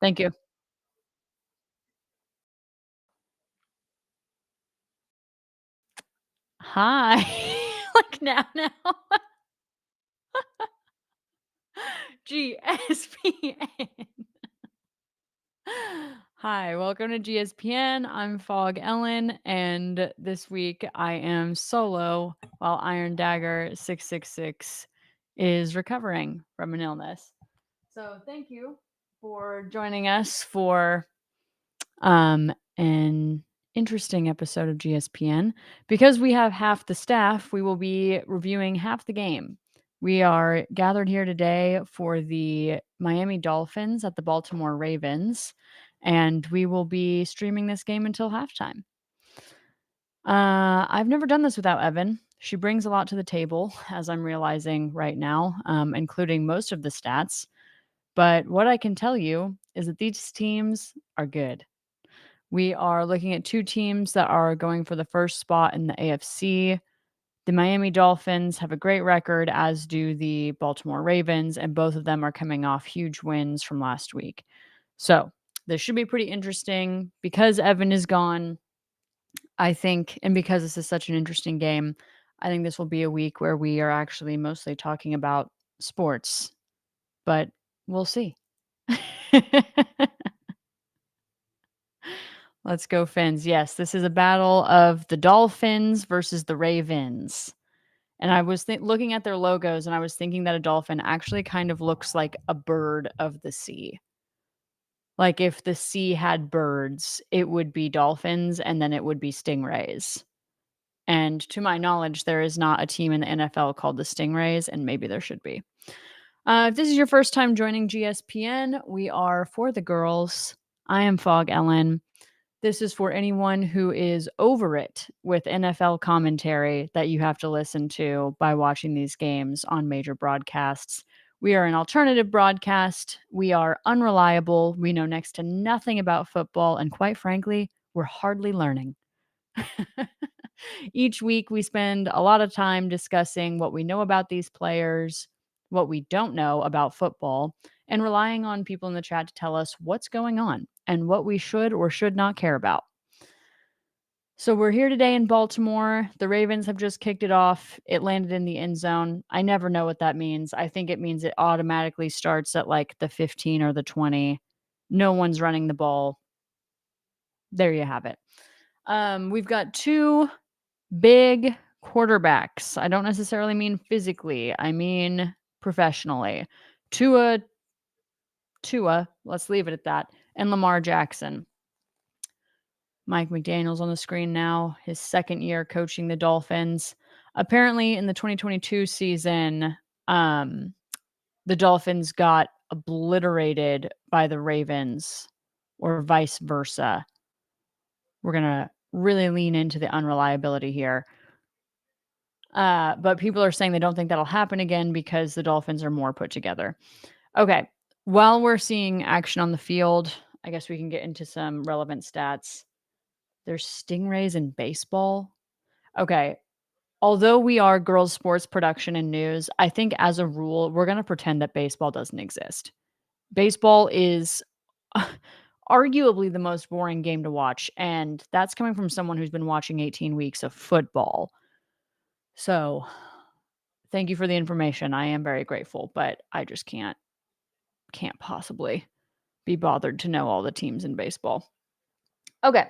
Thank you. Hi. Like now. GSPN. Hi, welcome to GSPN. I'm Phog Ellen, and this week I am solo while Iron Dagger 666 is recovering from an illness. So thank you for joining us for an interesting episode of GSPN. Because we have half the staff, we will be reviewing half the game. We are gathered here today for the Miami Dolphins at the Baltimore Ravens, and we will be streaming this game until halftime. I've never done this without Evan. She brings a lot to the table, as I'm realizing right now, including most of the stats. But what I can tell you is that these teams are good. We are looking at two teams that are going for the first spot in the AFC. The Miami Dolphins have a great record, as do the Baltimore Ravens, and both of them are coming off huge wins from last week. So this should be pretty interesting. Because Evan is gone, I think, and because this is such an interesting game, I think this will be a week where we are actually mostly talking about sports, but we'll see. Let's go Fins. Yes, this is a battle of the Dolphins versus the Ravens. And I was looking at their logos and I was thinking that a dolphin actually kind of looks like a bird of the sea. Like if the sea had birds, it would be dolphins and then it would be stingrays. And to my knowledge, there is not a team in the NFL called the Stingrays, and maybe there should be. If this is your first time joining GSPN, we are for the girls. I am Phog Ellen. This is for anyone who is over it with NFL commentary that you have to listen to by watching these games on major broadcasts. We are an alternative broadcast. We are unreliable. We know next to nothing about football. And quite frankly, we're hardly learning. Each week, we spend a lot of time discussing what we know about these players, what we don't know about football, and relying on people in the chat to tell us what's going on and what we should or should not care about. So we're here today in Baltimore. The Ravens have just kicked it off. It landed in the end zone. I never know what that means. I think it means it automatically starts at like the 15 or the 20. No one's running the ball. There you have it. We've got two big quarterbacks. I don't necessarily mean physically. I mean professionally. Tua, let's leave it at that, and Lamar Jackson. Mike McDaniel's on the screen now, his second year coaching the Dolphins. Apparently, in the 2022 season, the Dolphins got obliterated by the Ravens, or vice versa. We're going to really lean into the unreliability here. But people are saying they don't think that'll happen again because the Dolphins are more put together. Okay. While we're seeing action on the field, I guess we can get into some relevant stats. There's stingrays in baseball. Okay. Although we are girls' sports production and news, I think as a rule, we're going to pretend that baseball doesn't exist. Baseball is arguably the most boring game to watch. And that's coming from someone who's been watching 18 weeks of football. So thank you for the information. I am very grateful, but I just can't possibly be bothered to know all the teams in baseball. Okay,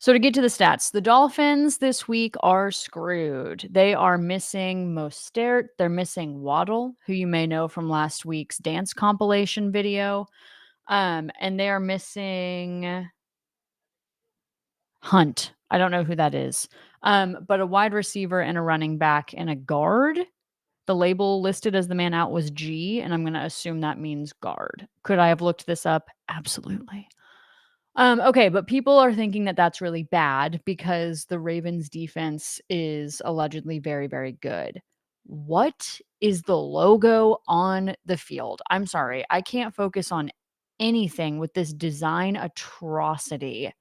so to get to the stats, the Dolphins this week are screwed. They are missing Mostert. They're missing Waddle, who you may know from last week's dance compilation video. And they are missing Hunt. I don't know who that is. But a wide receiver and a running back and a guard. The label listed as the man out was G, and I'm going to assume that means guard. Could I have looked this up? Absolutely. Okay, but people are thinking that that's really bad because the Ravens defense is allegedly very, very good. What is the logo on the field? I'm sorry, I can't focus on anything with this design atrocity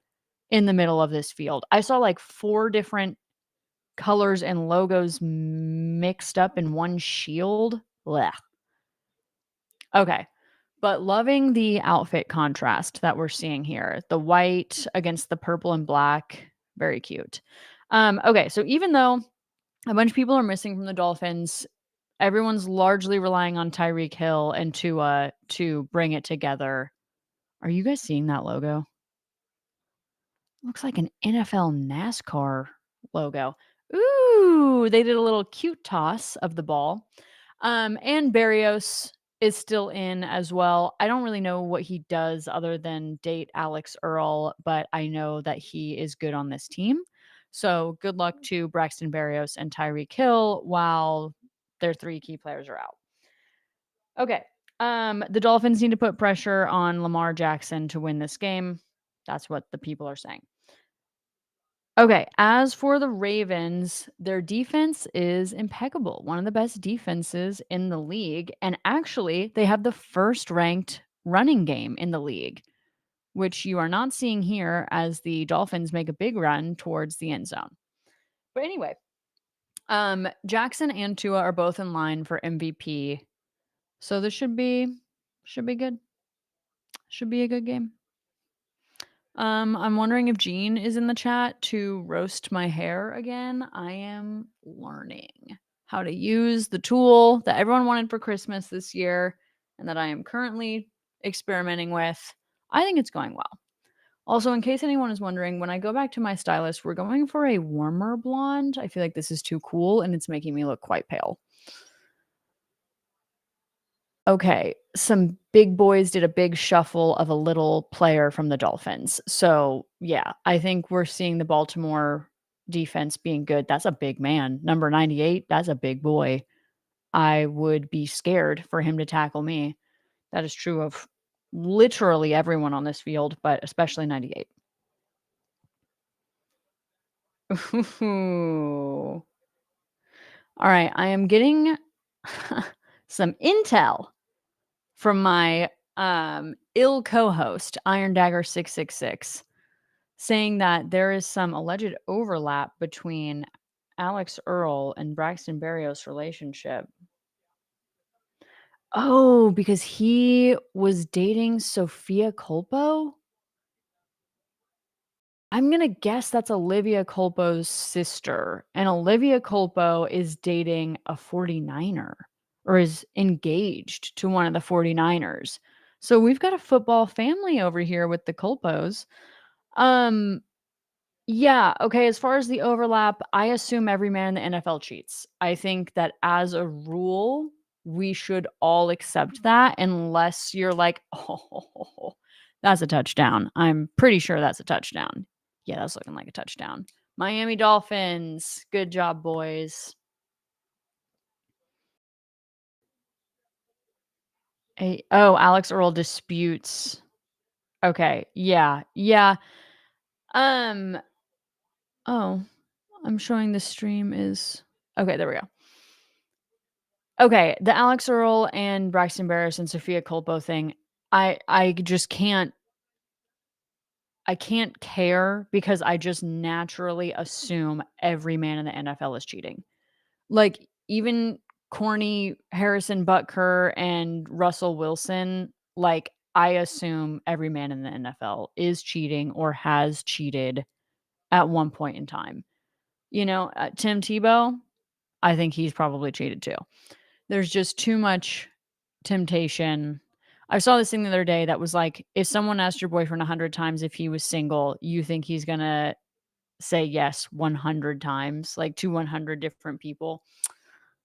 in the middle of this field. I saw like 4 different colors and logos mixed up in one shield. Blech. Okay. But loving the outfit contrast that we're seeing here. The white against the purple and black, very cute. Okay, so even though a bunch of people are missing from the Dolphins, everyone's largely relying on Tyreek Hill and Tua to bring it together. Are you guys seeing that logo? Looks like an NFL NASCAR logo. Ooh, they did a little cute toss of the ball. And Barrios is still in as well. I don't really know what he does other than date Alex Earl, but I know that he is good on this team. So good luck to Braxton Berrios and Tyreek Hill while their 3 key players are out. Okay. The Dolphins need to put pressure on Lamar Jackson to win this game. That's what the people are saying. Okay, as for the Ravens, their defense is impeccable. One of the best defenses in the league. And actually, they have the first ranked running game in the league, which you are not seeing here as the Dolphins make a big run towards the end zone. But anyway, Jackson and Tua are both in line for MVP. So this should be good. Should be a good game. I'm wondering if Jean is in the chat to roast my hair again. I am learning how to use the tool that everyone wanted for Christmas this year and that I am currently experimenting with. I think it's going well. Also, in case anyone is wondering, when I go back to my stylist, we're going for a warmer blonde. I feel like this is too cool and it's making me look quite pale. Okay, some big boys did a big shuffle of a little player from the Dolphins. So, yeah, I think we're seeing the Baltimore defense being good. That's a big man. Number 98, that's a big boy. I would be scared for him to tackle me. That is true of literally everyone on this field, but especially 98. Ooh. All right, I am getting some intel from my ill co-host Iron Dagger 666 saying that there is some alleged overlap between Alex Earl and Braxton Berrios' relationship. Oh, because he was dating Sophia Culpo? I'm going to guess that's Olivia Culpo's sister. And Olivia Culpo is dating a 49er or is engaged to one of the 49ers. So we've got a football family over here with the Culpos. Um yeah, okay, as far as the overlap, I assume every man in the NFL cheats. I think that as a rule, we should all accept that unless you're like, "Oh, that's a touchdown." I'm pretty sure that's a touchdown. Yeah, that's looking like a touchdown. Miami Dolphins, good job, boys. Alex Earl disputes. Okay, yeah, yeah. Um, oh, I'm showing the stream is okay, there we go. Okay, the Alex Earl and Braxton Berrios and Sophia Culpo thing, I just can't care because I just naturally assume every man in the NFL is cheating. Like, even corny Harrison Butker and Russell Wilson, like, I assume every man in the NFL is cheating or has cheated at one point in time. You know, Tim Tebow, I think he's probably cheated too. There's just too much temptation. I saw this thing the other day that was like, if someone asked your boyfriend 100 times if he was single, you think he's gonna say yes 100 times, like to 100 different people.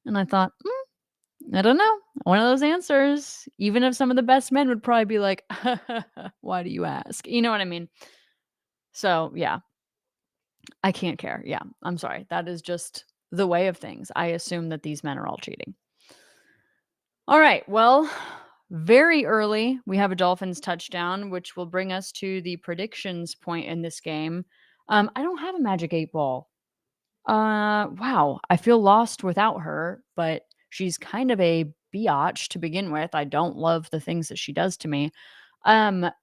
And I thought, I don't know. One of those answers, even if some of the best men would probably be like, why do you ask? You know what I mean? So, yeah, I can't care. Yeah, I'm sorry. That is just the way of things. I assume that these men are all cheating. All right. Well, very early, we have a Dolphins touchdown, which will bring us to the predictions point in this game. I don't have a magic 8 ball. Wow. I feel lost without her, but she's kind of a biatch to begin with. I don't love the things that she does to me.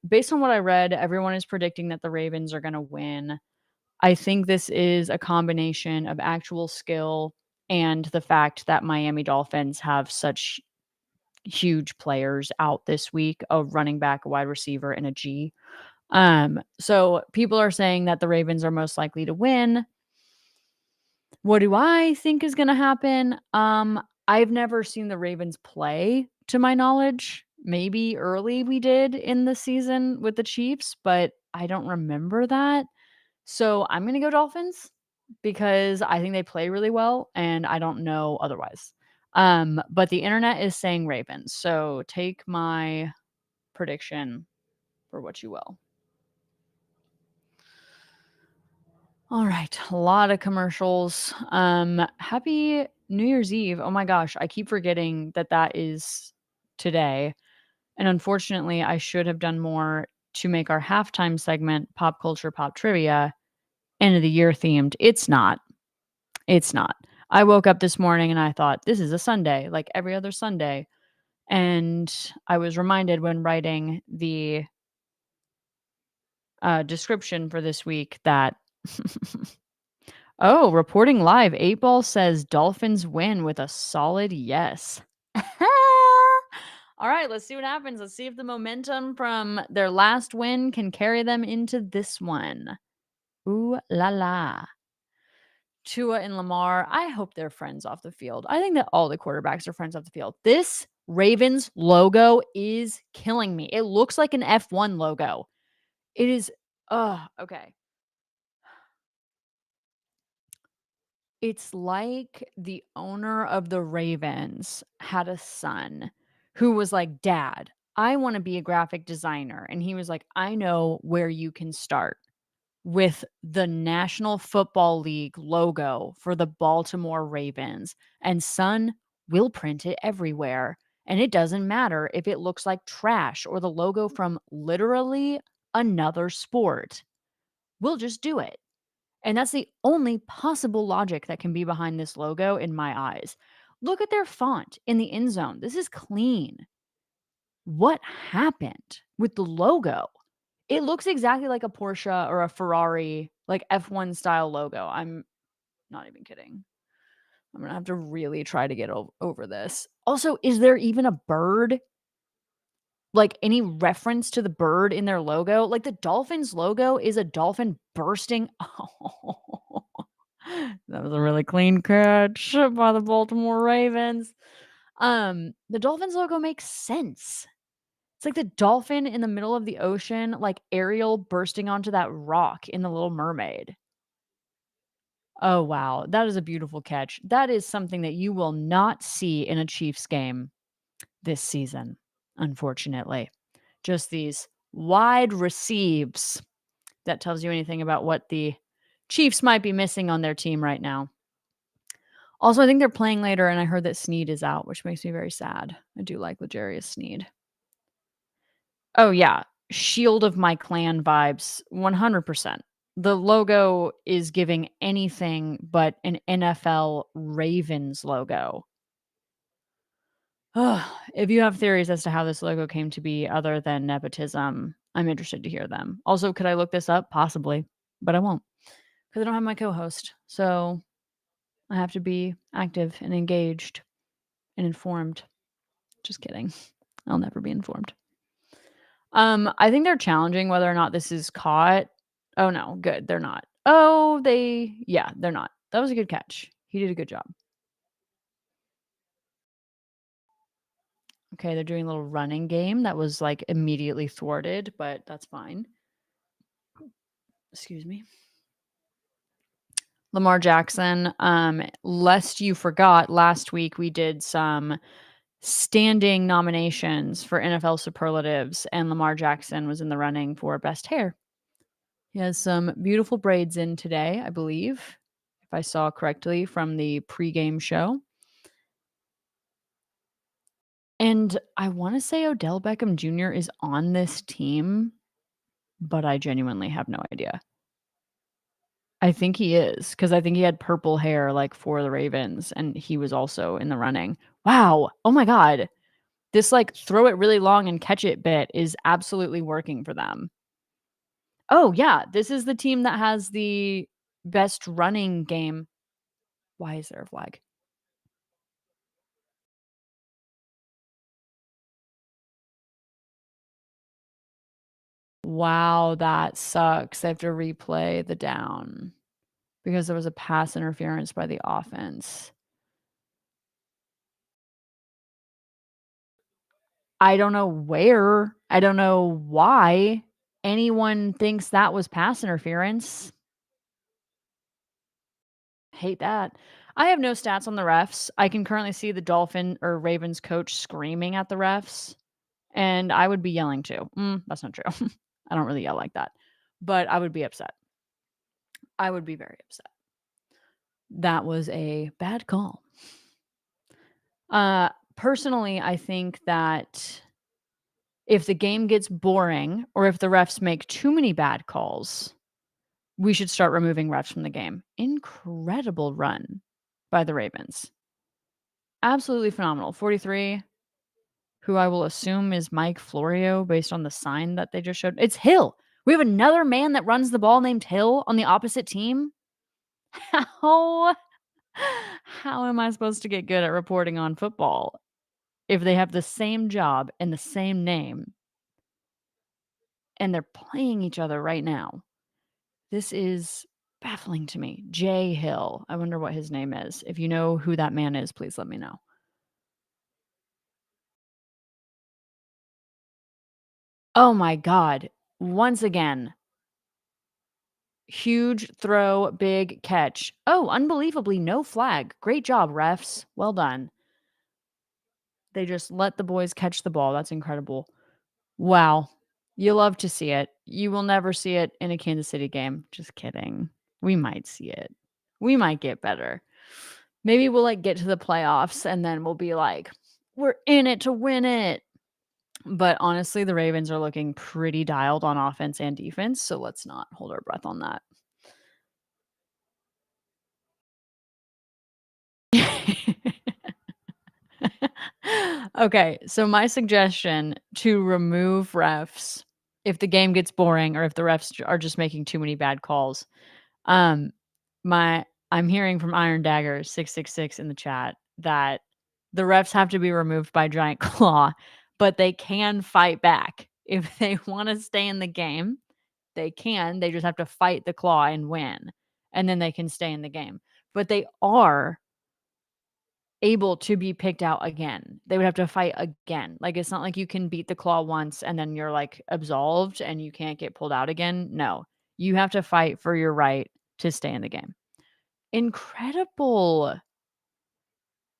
Based on what I read, everyone is predicting that the Ravens are going to win. I think this is a combination of actual skill and the fact that Miami Dolphins have such huge players out this week, a running back, a wide receiver, and a G. So people are saying that the Ravens are most likely to win. What do I think is gonna happen? I've never seen the Ravens play, to my knowledge. Maybe early we did in the season with the Chiefs, but I don't remember that. So I'm gonna go Dolphins because I think they play really well and I don't know otherwise. But the internet is saying Ravens. So take my prediction for what you will. All right, a lot of commercials. Happy New Year's Eve. Oh my gosh, I keep forgetting that that is today. And unfortunately, I should have done more to make our halftime segment pop culture pop trivia end of the year themed. It's not. It's not. I woke up this morning and I thought, this is a Sunday, like every other Sunday. And I was reminded when writing the description for this week that oh, reporting live. 8 Ball says Dolphins win with a solid yes. All right, let's see what happens. Let's see if the momentum from their last win can carry them into this one. Ooh la la. Tua and Lamar, I hope they're friends off the field. I think that all the quarterbacks are friends off the field. This Ravens logo is killing me. It looks like an F1 logo. It is, okay. It's like the owner of the Ravens had a son who was like, "Dad, I wanna be a graphic designer." And he was like, "I know where you can start with the National Football League logo for the Baltimore Ravens. And son, we'll print it everywhere. And it doesn't matter if it looks like trash or the logo from literally another sport. We'll just do it." And that's the only possible logic that can be behind this logo in my eyes. Look at their font in the end zone. This is clean. What happened with the logo? It looks exactly like a Porsche or a Ferrari, like F1 style logo. I'm not even kidding. I'm gonna have to really try to get over this. Also, is there even a bird? Like any reference to the bird in their logo? Like the Dolphins logo is a dolphin bursting. Oh, that was a really clean catch by the Baltimore Ravens. The Dolphins logo makes sense. It's like the dolphin in the middle of the ocean, like Ariel bursting onto that rock in The Little Mermaid. Oh, wow. That is a beautiful catch. That is something that you will not see in a Chiefs game this season, unfortunately. Just these wide receives. That tells you anything about what the Chiefs might be missing on their team right now. Also, I think they're playing later, and I heard that Snead is out, which makes me very sad. I do like L'Jarius Sneed. Oh, yeah. Shield of my clan vibes, 100%. The logo is giving anything but an NFL Ravens logo. Ugh, if you have theories as to how this logo came to be other than nepotism, I'm interested to hear them. Also, could I look this up? Possibly, but I won't because I don't have my co-host. So I have to be active and engaged and informed. Just kidding. I'll never be informed. I think they're challenging whether or not this is caught. Oh no, good. They're not. Oh, yeah, they're not. That was a good catch. He did a good job. Okay, they're doing a little running game that was like immediately thwarted, but that's fine. Excuse me. Lamar Jackson. Lest you forgot, last week we did some standing nominations for NFL superlatives, and Lamar Jackson was in the running for best hair. He has some beautiful braids in today, I believe, if I saw correctly from the pregame show. And I want to say Odell Beckham Jr. is on this team, but I genuinely have no idea. I think he is because I think he had purple hair like for the Ravens and he was also in the running. Wow. Oh my God. This like throw it really long and catch it bit is absolutely working for them. Oh, yeah. This is the team that has the best running game. Why is there a flag? Wow, that sucks. They have to replay the down because there was a pass interference by the offense. I don't know where, I don't know why anyone thinks that was pass interference. Hate that. I have no stats on the refs. I can currently see the Dolphin or Ravens coach screaming at the refs, and I would be yelling too. That's not true. I don't really yell like that, but I would be upset. I would be very upset. That was a bad call. Personally, I think that if the game gets boring or if the refs make too many bad calls, we should start removing refs from the game. Incredible run by the Ravens. Absolutely phenomenal. 43, who I will assume is Mike Florio based on the sign that they just showed. It's Hill. We have another man that runs the ball named Hill on the opposite team. How how am I supposed to get good at reporting on football if they have the same job and the same name and they're playing each other right now? This is baffling to me. Jay Hill. I wonder what his name is. If you know who that man is, please let me know. Oh my god. Once again, huge throw, big catch. Oh, unbelievably no flag. Great job, refs. Well done. They just let the boys catch the ball. That's incredible. Wow. You love to see it. You will never see it in a Kansas City game. Just kidding. We might see it. We might get better. Maybe we'll, like, get to the playoffs, and then we'll be like, "We're in it to win it." But honestly, the Ravens are looking pretty dialed on offense and defense, so let's not hold our breath on that. Okay, so my suggestion to remove refs if the game gets boring or if the refs are just making too many bad calls. Um, my I'm hearing from Iron Dagger 666 in the chat that the refs have to be removed by Giant Claw, but they can fight back. If they wanna stay in the game, they can, they just have to fight the claw and win, and then they can stay in the game. But they are able to be picked out again. They would have to fight again. Like, it's not like you can beat the claw once and then you're, like, absolved and you can't get pulled out again. No. You have to fight for your right to stay in the game. Incredible.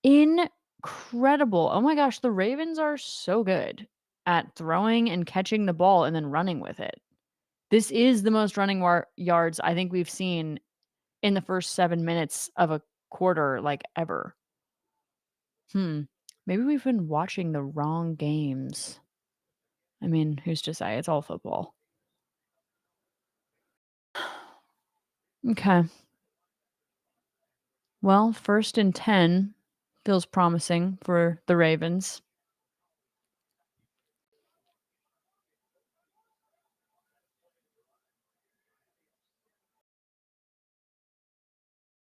Incredible. Oh my gosh, the Ravens are so good at throwing and catching the ball and then running with it. This is the most running yards I think we've seen in the first 7 minutes of a quarter, like, ever. Hmm. Maybe we've been watching the wrong games. I mean, who's to say? It's all football. Okay. Well, 1st and 10 feels promising for the Ravens.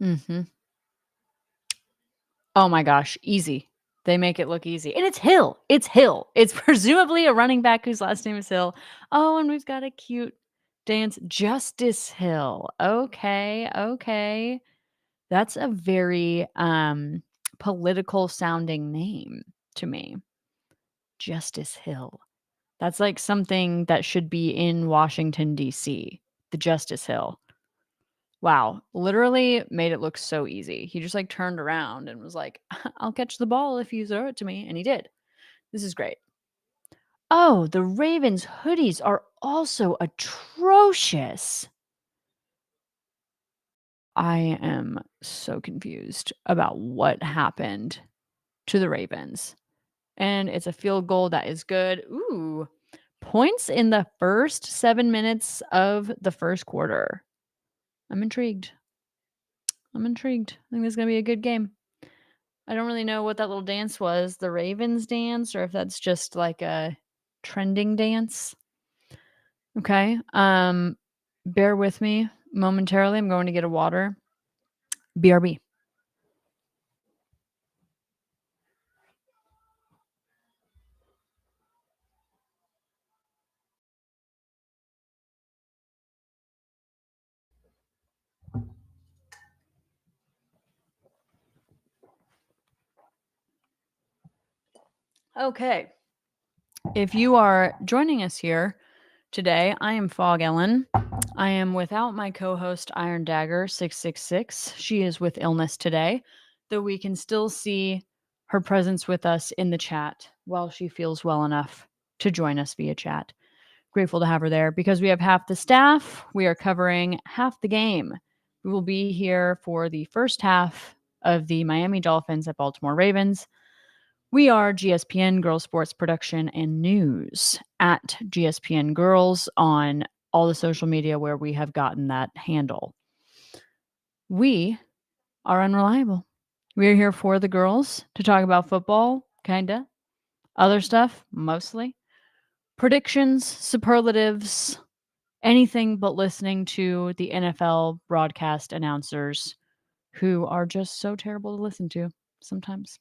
Mhm. Oh my gosh, easy. They make it look easy. And it's Hill. It's Hill. It's presumably a running back whose last name is Hill. Oh, and we've got a cute dance. Justice Hill. Okay, okay. That's a very political sounding name to me. Justice Hill. That's like something that should be in Washington, DC. The Justice Hill. Wow, literally made it look so easy. He just, like, turned around and was like, "I'll catch the ball if you throw it to me," and he did. This is great. Oh, the Ravens hoodies are also atrocious. I am so confused about what happened to the Ravens, and it's a field goal that is good. Ooh, points in the first 7 minutes of the first quarter. I'm intrigued. I'm intrigued. I think this is gonna be a good game. I don't really know what that little dance was, the Ravens dance, or if that's just like a trending dance. Okay. Bear with me momentarily. I'm going to get a water. BRB. Okay. If you are joining us here today, I am Phog Ellen. I am without my co host, Iron Dagger 666. She is with illness today, though we can still see her presence with us in the chat while she feels well enough to join us via chat. Grateful to have her there because we have half the staff. We are covering half the game. We will be here for the first half of the Miami Dolphins at Baltimore Ravens. We are GSPN Girls Sports Production and News at GSPN Girls on all the social media where we have gotten that handle. We are unreliable. We are here for the girls to talk about football, kinda. Other stuff, mostly. Predictions, superlatives, anything but listening to the NFL broadcast announcers who are just so terrible to listen to sometimes.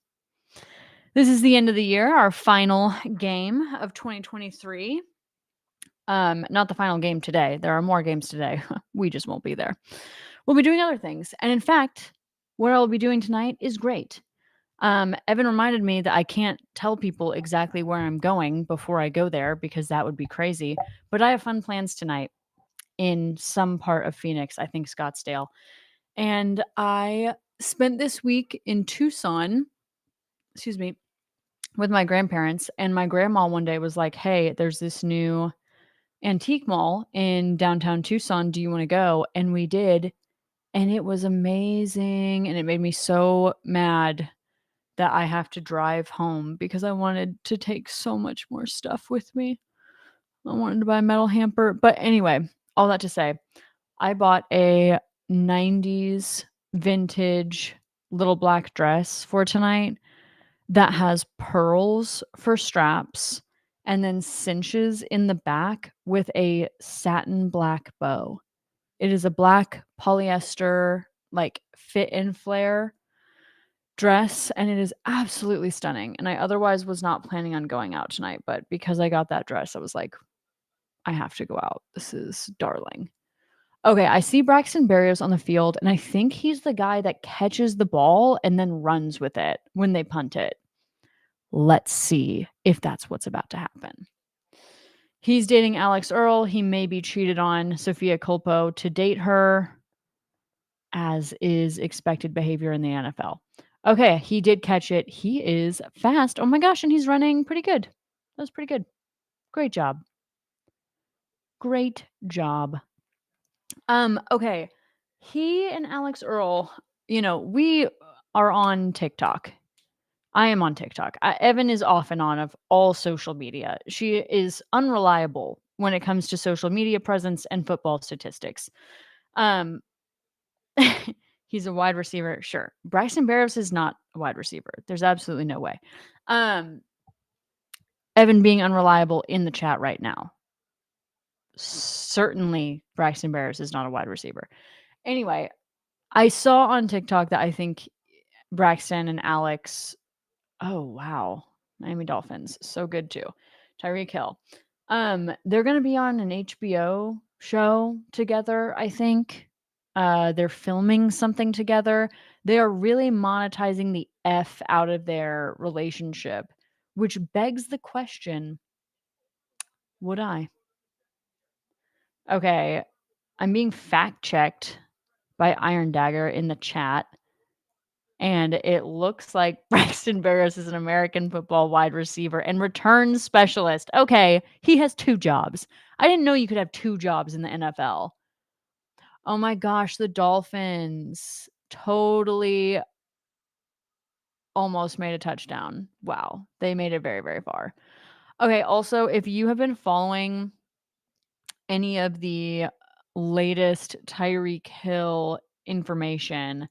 This is the end of the year, our final game of 2023. Not the final game today. There are more games today. We just won't be there. We'll be doing other things. And in fact, what I'll be doing tonight is great. Evan reminded me that I can't tell people exactly where I'm going before I go there because that would be crazy. But I have fun plans tonight in some part of Phoenix, I think Scottsdale. And I spent this week in Tucson, excuse me, with my grandparents. And my grandma one day was like, "Hey, there's this new antique mall in downtown Tucson. Do you want to go?" And we did. And it was amazing. And it made me so mad that I have to drive home because I wanted to take so much more stuff with me. I wanted to buy a metal hamper. But anyway, all that to say, I bought a 90s vintage little black dress for tonight that has pearls for straps and then cinches in the back with a satin black bow. It is a black polyester, like fit and flare dress, and it is absolutely stunning. And I otherwise was not planning on going out tonight, but because I got that dress, I was like, I have to go out. This is darling. Okay, I see Braxton Berrios on the field, and I think he's the guy that catches the ball and then runs with it when they punt it. Let's see if that's what's about to happen. He's dating Alex Earl. He may be cheated on Sophia Culpo to date her, as is expected behavior in the NFL. Okay, he did catch it. He is fast. Oh my gosh, and he's running pretty good. That was pretty good. Great job. Great job. Okay. He and Alex Earl, we are on TikTok. I am on TikTok. Evan is off and on of all social media. She is unreliable when it comes to social media presence and football statistics. Um, he's a wide receiver, sure. Braxton Berrios is not a wide receiver. There's absolutely no way. Evan being unreliable in the chat right now. Certainly, Braxton Berrios is not a wide receiver. Anyway, I saw on TikTok that I think Braxton and Alex. Oh, wow. Miami Dolphins. So good too. Tyreek Hill. They're gonna be on an HBO show together, I think. They're filming something together. They are really monetizing the F out of their relationship, which begs the question, would I? Okay, I'm being fact checked by Iron Dagger in the chat. And it looks like Braxton Berrios is an American football wide receiver and returns specialist. Okay, he has 2 jobs. I didn't know you could have 2 jobs in the NFL. Oh my gosh, the Dolphins totally almost made a touchdown. Wow, they made it very, very far. Okay, also, if you have been following any of the latest Tyreek Hill information,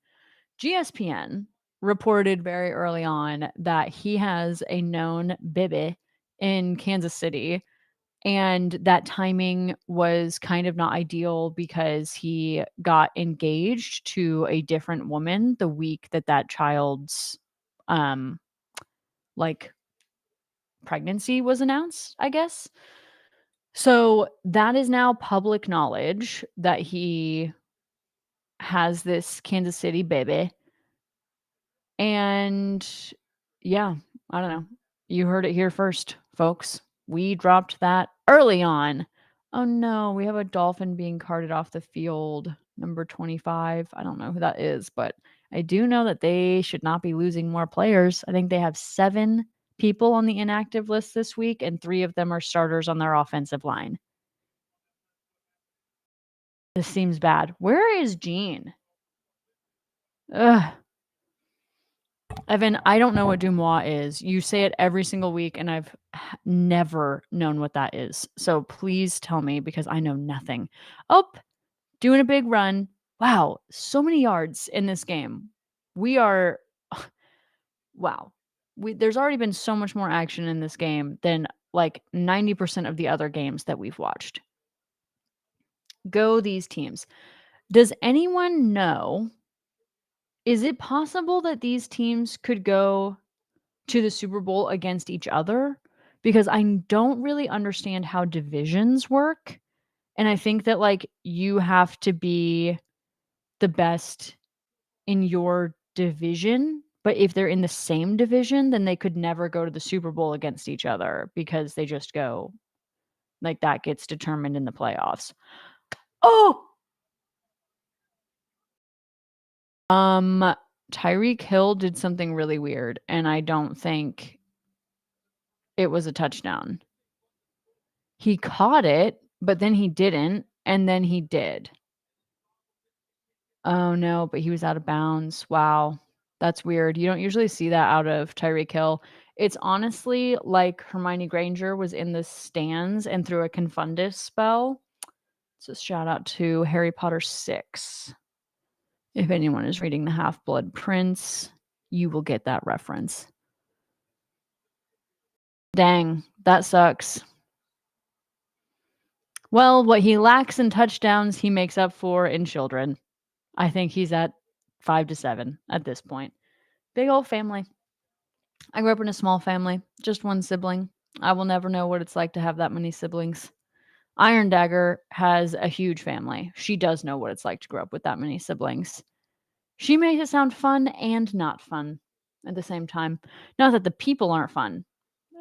GSPN reported very early on that he has a known bibi in Kansas City, and that timing was kind of not ideal because he got engaged to a different woman the week that that child's like pregnancy was announced, I guess. So that is now public knowledge that he has this Kansas City baby. And yeah, I don't know. You heard it here first, folks. We dropped that early on. Oh no, we have a dolphin being carted off the field, number 25. I don't know who that is, but I do know that they should not be losing more players. I think they have 7 people on the inactive list this week, and 3 of them are starters on their offensive line. This seems bad. Where is Gene? Ugh. Evan, I don't know what Dumois is. You say it every single week, and I've never known what that is. So please tell me because I know nothing. Oh, doing a big run. Wow, so many yards in this game. We are wow. There's already been so much more action in this game than like 90% of the other games that we've watched. Go these teams. Does anyone know, is it possible that these teams could go to the Super Bowl against each other? Because I don't really understand how divisions work, and I think that, like, you have to be the best in your division, but if they're in the same division, then they could never go to the Super Bowl against each other because they just go like, that gets determined in the playoffs. Oh! Tyreek Hill did something really weird, and I don't think it was a touchdown. He caught it, but then he didn't, and then he did. Oh, no, but he was out of bounds. Wow. That's weird. You don't usually see that out of Tyreek Hill. It's honestly like Hermione Granger was in the stands and threw a Confundus spell. So shout out to Harry Potter 6. If anyone is reading The Half-Blood Prince, you will get that reference. Dang, that sucks. Well, what he lacks in touchdowns, he makes up for in children. I think he's at 5 to 7 at this point. Big old family. I grew up in a small family, just one sibling. I will never know what it's like to have that many siblings. Iron Dagger has a huge family. She does know what it's like to grow up with that many siblings. She makes it sound fun and not fun at the same time. Not that the people aren't fun.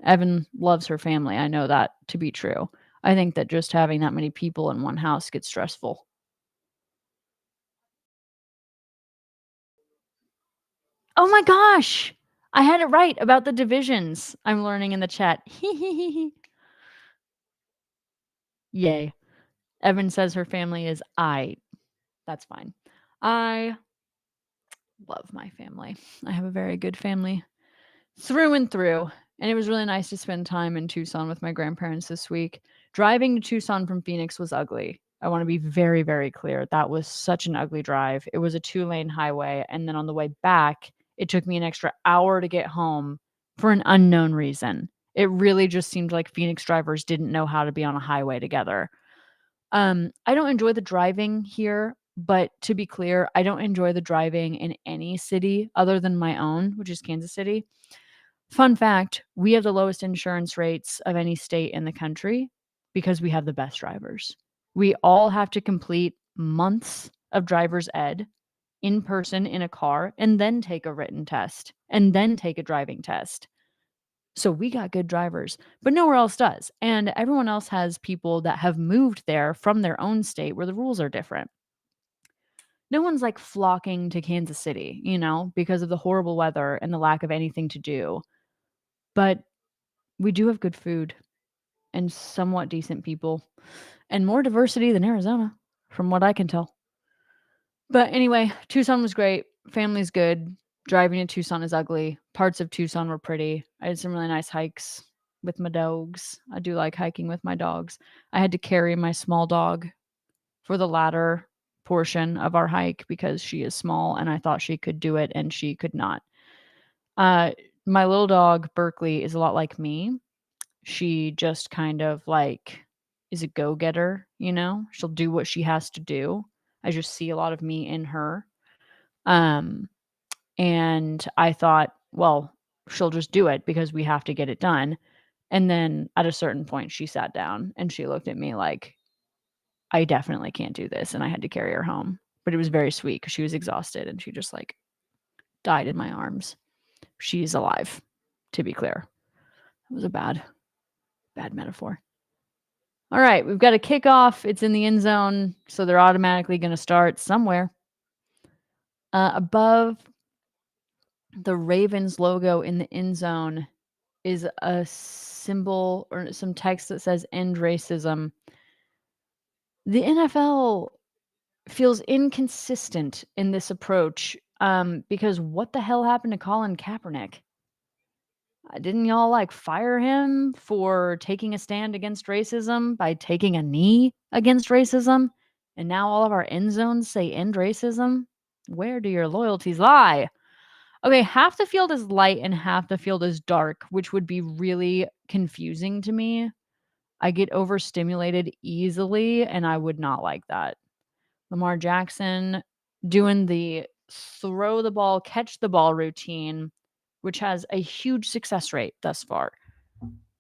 Evan loves her family. I know that to be true. I think that just having that many people in one house gets stressful. Oh my gosh! I had it right about the divisions. I'm learning in the chat. Yay. Evan says her family is I. That's fine. I love my family. I have a very good family through and through. And it was really nice to spend time in Tucson with my grandparents this week. Driving to Tucson from Phoenix was ugly. I want to be very, very clear. That was such an ugly drive. It was a 2-lane highway. And then on the way back, it took me an extra hour to get home for an unknown reason. It really just seemed like Phoenix drivers didn't know how to be on a highway together. I don't enjoy the driving here, but to be clear, I don't enjoy the driving in any city other than my own, which is Kansas City. Fun fact, we have the lowest insurance rates of any state in the country because we have the best drivers. We all have to complete months of driver's ed in person in a car and then take a written test and then take a driving test. So we got good drivers, but nowhere else does. And everyone else has people that have moved there from their own state where the rules are different. No one's like flocking to Kansas City, because of the horrible weather and the lack of anything to do. But we do have good food and somewhat decent people and more diversity than Arizona, from what I can tell. But anyway, Tucson was great. Family's good. Driving to Tucson is ugly. Parts of Tucson were pretty. I did some really nice hikes with my dogs. I do like hiking with my dogs. I had to carry my small dog for the latter portion of our hike because she is small and I thought she could do it and she could not. My little dog, Berkeley, is a lot like me. She just kind of like is a go-getter, She'll do what she has to do. I just see a lot of me in her. And I thought, well, she'll just do it because we have to get it done. And then at a certain point, she sat down and she looked at me like, I definitely can't do this. And I had to carry her home. But it was very sweet because she was exhausted and she just died in my arms. She's alive, to be clear. That was a bad metaphor. All right, we've got a kickoff. It's in the end zone, so they're automatically going to start somewhere. Above the Ravens logo in the end zone is a symbol or some text that says "End Racism." The NFL feels inconsistent in this approach, because what the hell happened to Colin Kaepernick? Didn't y'all, like, fire him for taking a stand against racism by taking a knee against racism? And now all of our end zones say "End Racism"? Where do your loyalties lie? Okay, half the field is light and half the field is dark, which would be really confusing to me. I get overstimulated easily, and I would not like that. Lamar Jackson doing the throw the ball, catch the ball routine, which has a huge success rate thus far.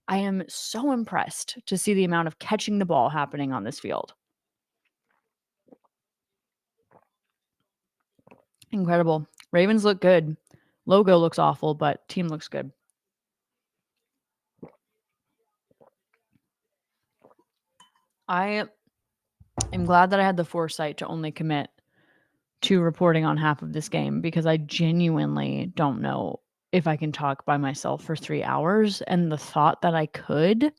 I am so impressed to see the amount of catching the ball happening on this field. Incredible. Ravens look good. Logo looks awful, but team looks good. I am glad that I had the foresight to only commit to reporting on half of this game because I genuinely don't know if I can talk by myself for 3 hours, and the thought that I could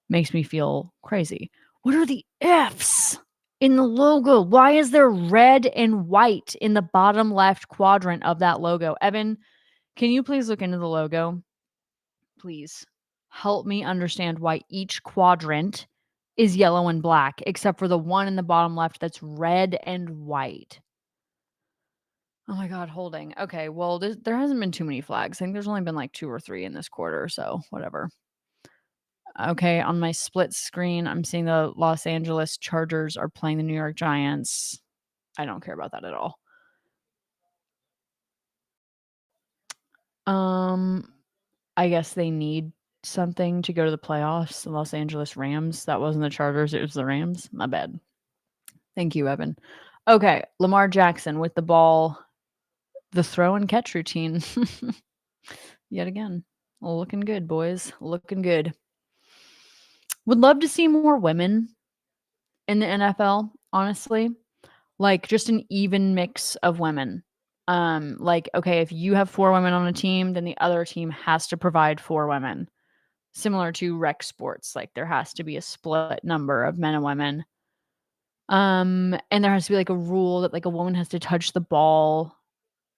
makes me feel crazy. What are the F's in the logo? Why is there red and white in the bottom left quadrant of that logo? Evan, can you please look into the logo? Please help me understand why each quadrant is yellow and black, except for the one in the bottom left that's red and white. Oh my God, holding. Okay, well, there hasn't been too many flags. I think there's only been like 2 or 3 in this quarter, so whatever. Okay, on my split screen, I'm seeing the Los Angeles Chargers are playing the New York Giants. I don't care about that at all. I guess they need something to go to the playoffs. The Los Angeles Rams. That wasn't the Chargers, it was the Rams. My bad. Thank you, Evan. Okay, Lamar Jackson with the ball, the throw and catch routine. Yet again. Looking good, boys. Looking good. Would love to see more women in the NFL, honestly. Like, just an even mix of women. Like, okay, if you have 4 women on a team, then the other team has to provide 4 women. Similar to rec sports, like, there has to be a split number of men and women. And there has to be, like, a rule that, like, a woman has to touch the ball,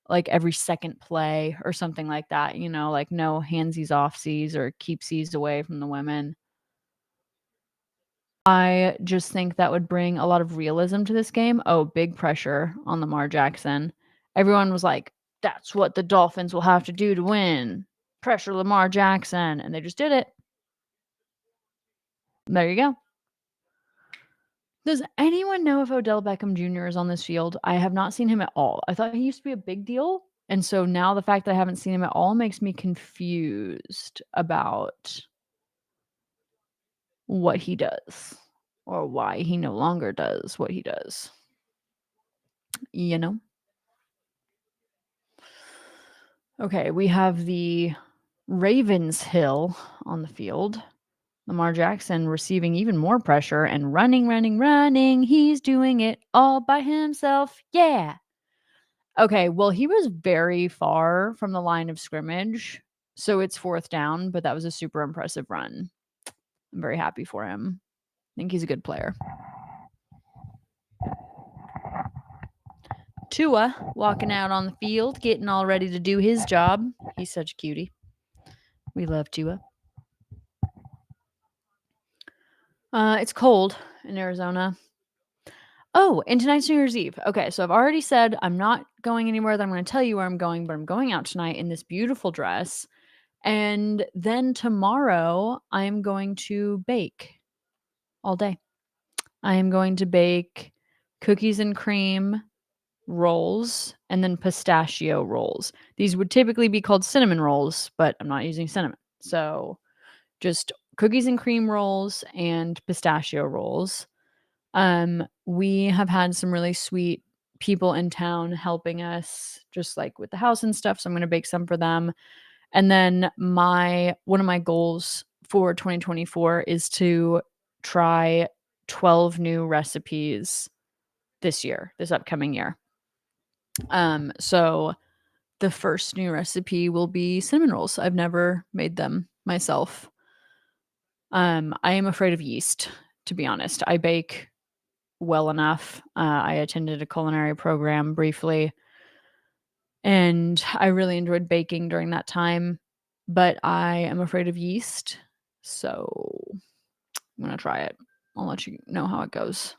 like, every second play or something like that, like, no handsies, offsies, or keepsies away from the women. I just think that would bring a lot of realism to this game. Oh, big pressure on Lamar Jackson. Everyone was like, "That's what the Dolphins will have to do to win. Pressure Lamar Jackson." And they just did it. There you go. Does anyone know if Odell Beckham Jr. is on this field? I have not seen him at all. I thought he used to be a big deal. And so now the fact that I haven't seen him at all makes me confused about what he does or why he no longer does what he does. You know? Okay, we have the Ravens Hill on the field. Lamar Jackson receiving even more pressure and running, running, running. He's doing it all by himself. Yeah. Okay, well, he was very far from the line of scrimmage, so it's 4th down, but that was a super impressive run. I'm very happy for him. I think he's a good player. Tua walking out on the field, getting all ready to do his job. He's such a cutie. We love Tua. It's cold in Arizona. Oh, and tonight's New Year's Eve. Okay, so I've already said I'm not going anywhere that I'm going to tell you where I'm going, but I'm going out tonight in this beautiful dress. And then tomorrow I'm going to bake all day. I am going to bake cookies and cream rolls and then pistachio rolls. These would typically be called cinnamon rolls, but I'm not using cinnamon. So just cookies and cream rolls and pistachio rolls. We have had some really sweet people in town helping us just like with the house and stuff. So I'm going to bake some for them. And then one of my goals for 2024 is to try 12 new recipes this upcoming year. So the first new recipe will be cinnamon rolls. I've never made them myself. I am afraid of yeast, to be honest. I bake well enough. I attended a culinary program briefly, and I really enjoyed baking during that time, but I am afraid of yeast. So I'm gonna try it. I'll let you know how it goes.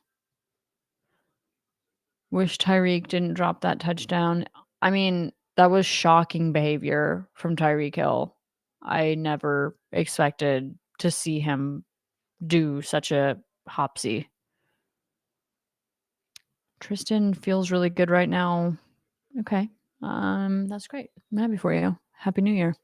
Wish Tyreek didn't drop that touchdown. I mean, that was shocking behavior from Tyreek Hill. I never expected to see him do such a hopsy. Tristan feels really good right now. Okay. That's great. I'm happy for you. Happy New Year.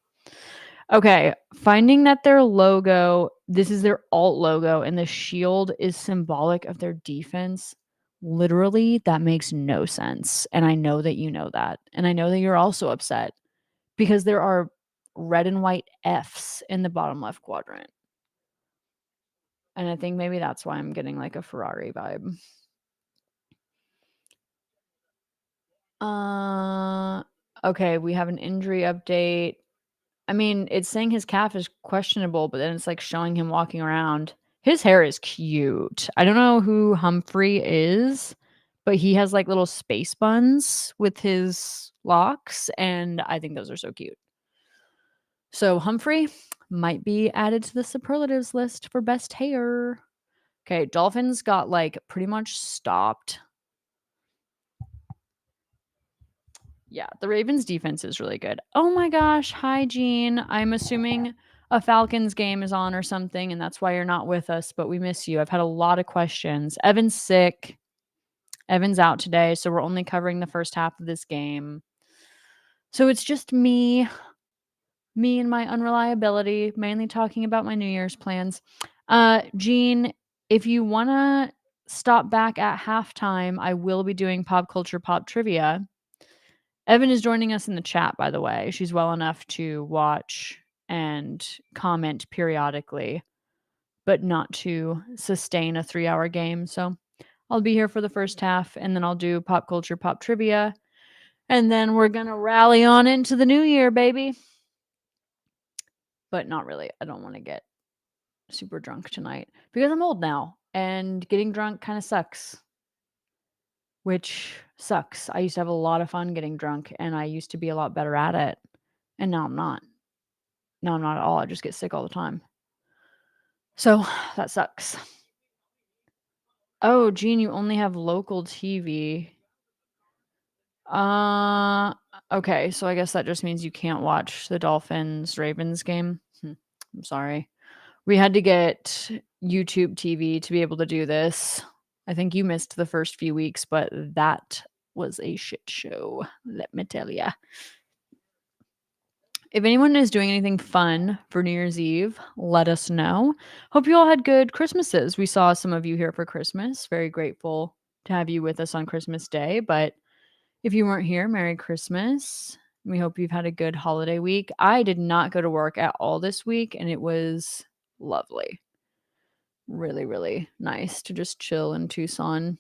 Okay, finding that their logo, this is their alt logo, and the shield is symbolic of their defense. Literally, that makes no sense. And I know that you know that. And I know that you're also upset because there are red and white Fs in the bottom left quadrant. And I think maybe that's why I'm getting like a Ferrari vibe. Okay, we have an injury update. I mean, it's saying his calf is questionable, but then it's like showing him walking around. His hair is cute. I don't know who Humphrey is, but he has like little space buns with his locks, and I think those are so cute. So Humphrey might be added to the superlatives list for best hair. Okay, Dolphins got like pretty much stopped. Yeah, the Ravens defense is really good. Oh my gosh, hi Jean. I'm assuming a Falcons game is on or something, and that's why you're not with us, but we miss you. I've had a lot of questions. Evan's sick. Evan's out today, so we're only covering the first half of this game. So it's just me and my unreliability, mainly talking about my New Year's plans. Jean, if you want to stop back at halftime, I will be doing pop culture pop trivia. Evan is joining us in the chat, by the way. She's well enough to watch and comment periodically, but not to sustain a 3-hour game. So I'll be here for the first half, and then I'll do pop culture pop trivia. And then we're going to rally on into the new year, baby. But not really. I don't want to get super drunk tonight because I'm old now and getting drunk kind of sucks. Which sucks. I used to have a lot of fun getting drunk and I used to be a lot better at it. And now I'm not. Now I'm not at all. I just get sick all the time. So that sucks. Oh, Gene, you only have local TV. Okay, so I guess that just means you can't watch the Dolphins Ravens game. I'm sorry. We had to get YouTube TV to be able to do this. I think you missed the first few weeks, but that was a shit show, let me tell ya. If anyone is doing anything fun for New Year's Eve, let us know. Hope you all had good Christmases. We saw some of you here for Christmas. Very grateful to have you with us on Christmas Day. But if you weren't here, Merry Christmas. We hope you've had a good holiday week. I did not go to work at all this week, and it was lovely. Really, really nice to just chill in Tucson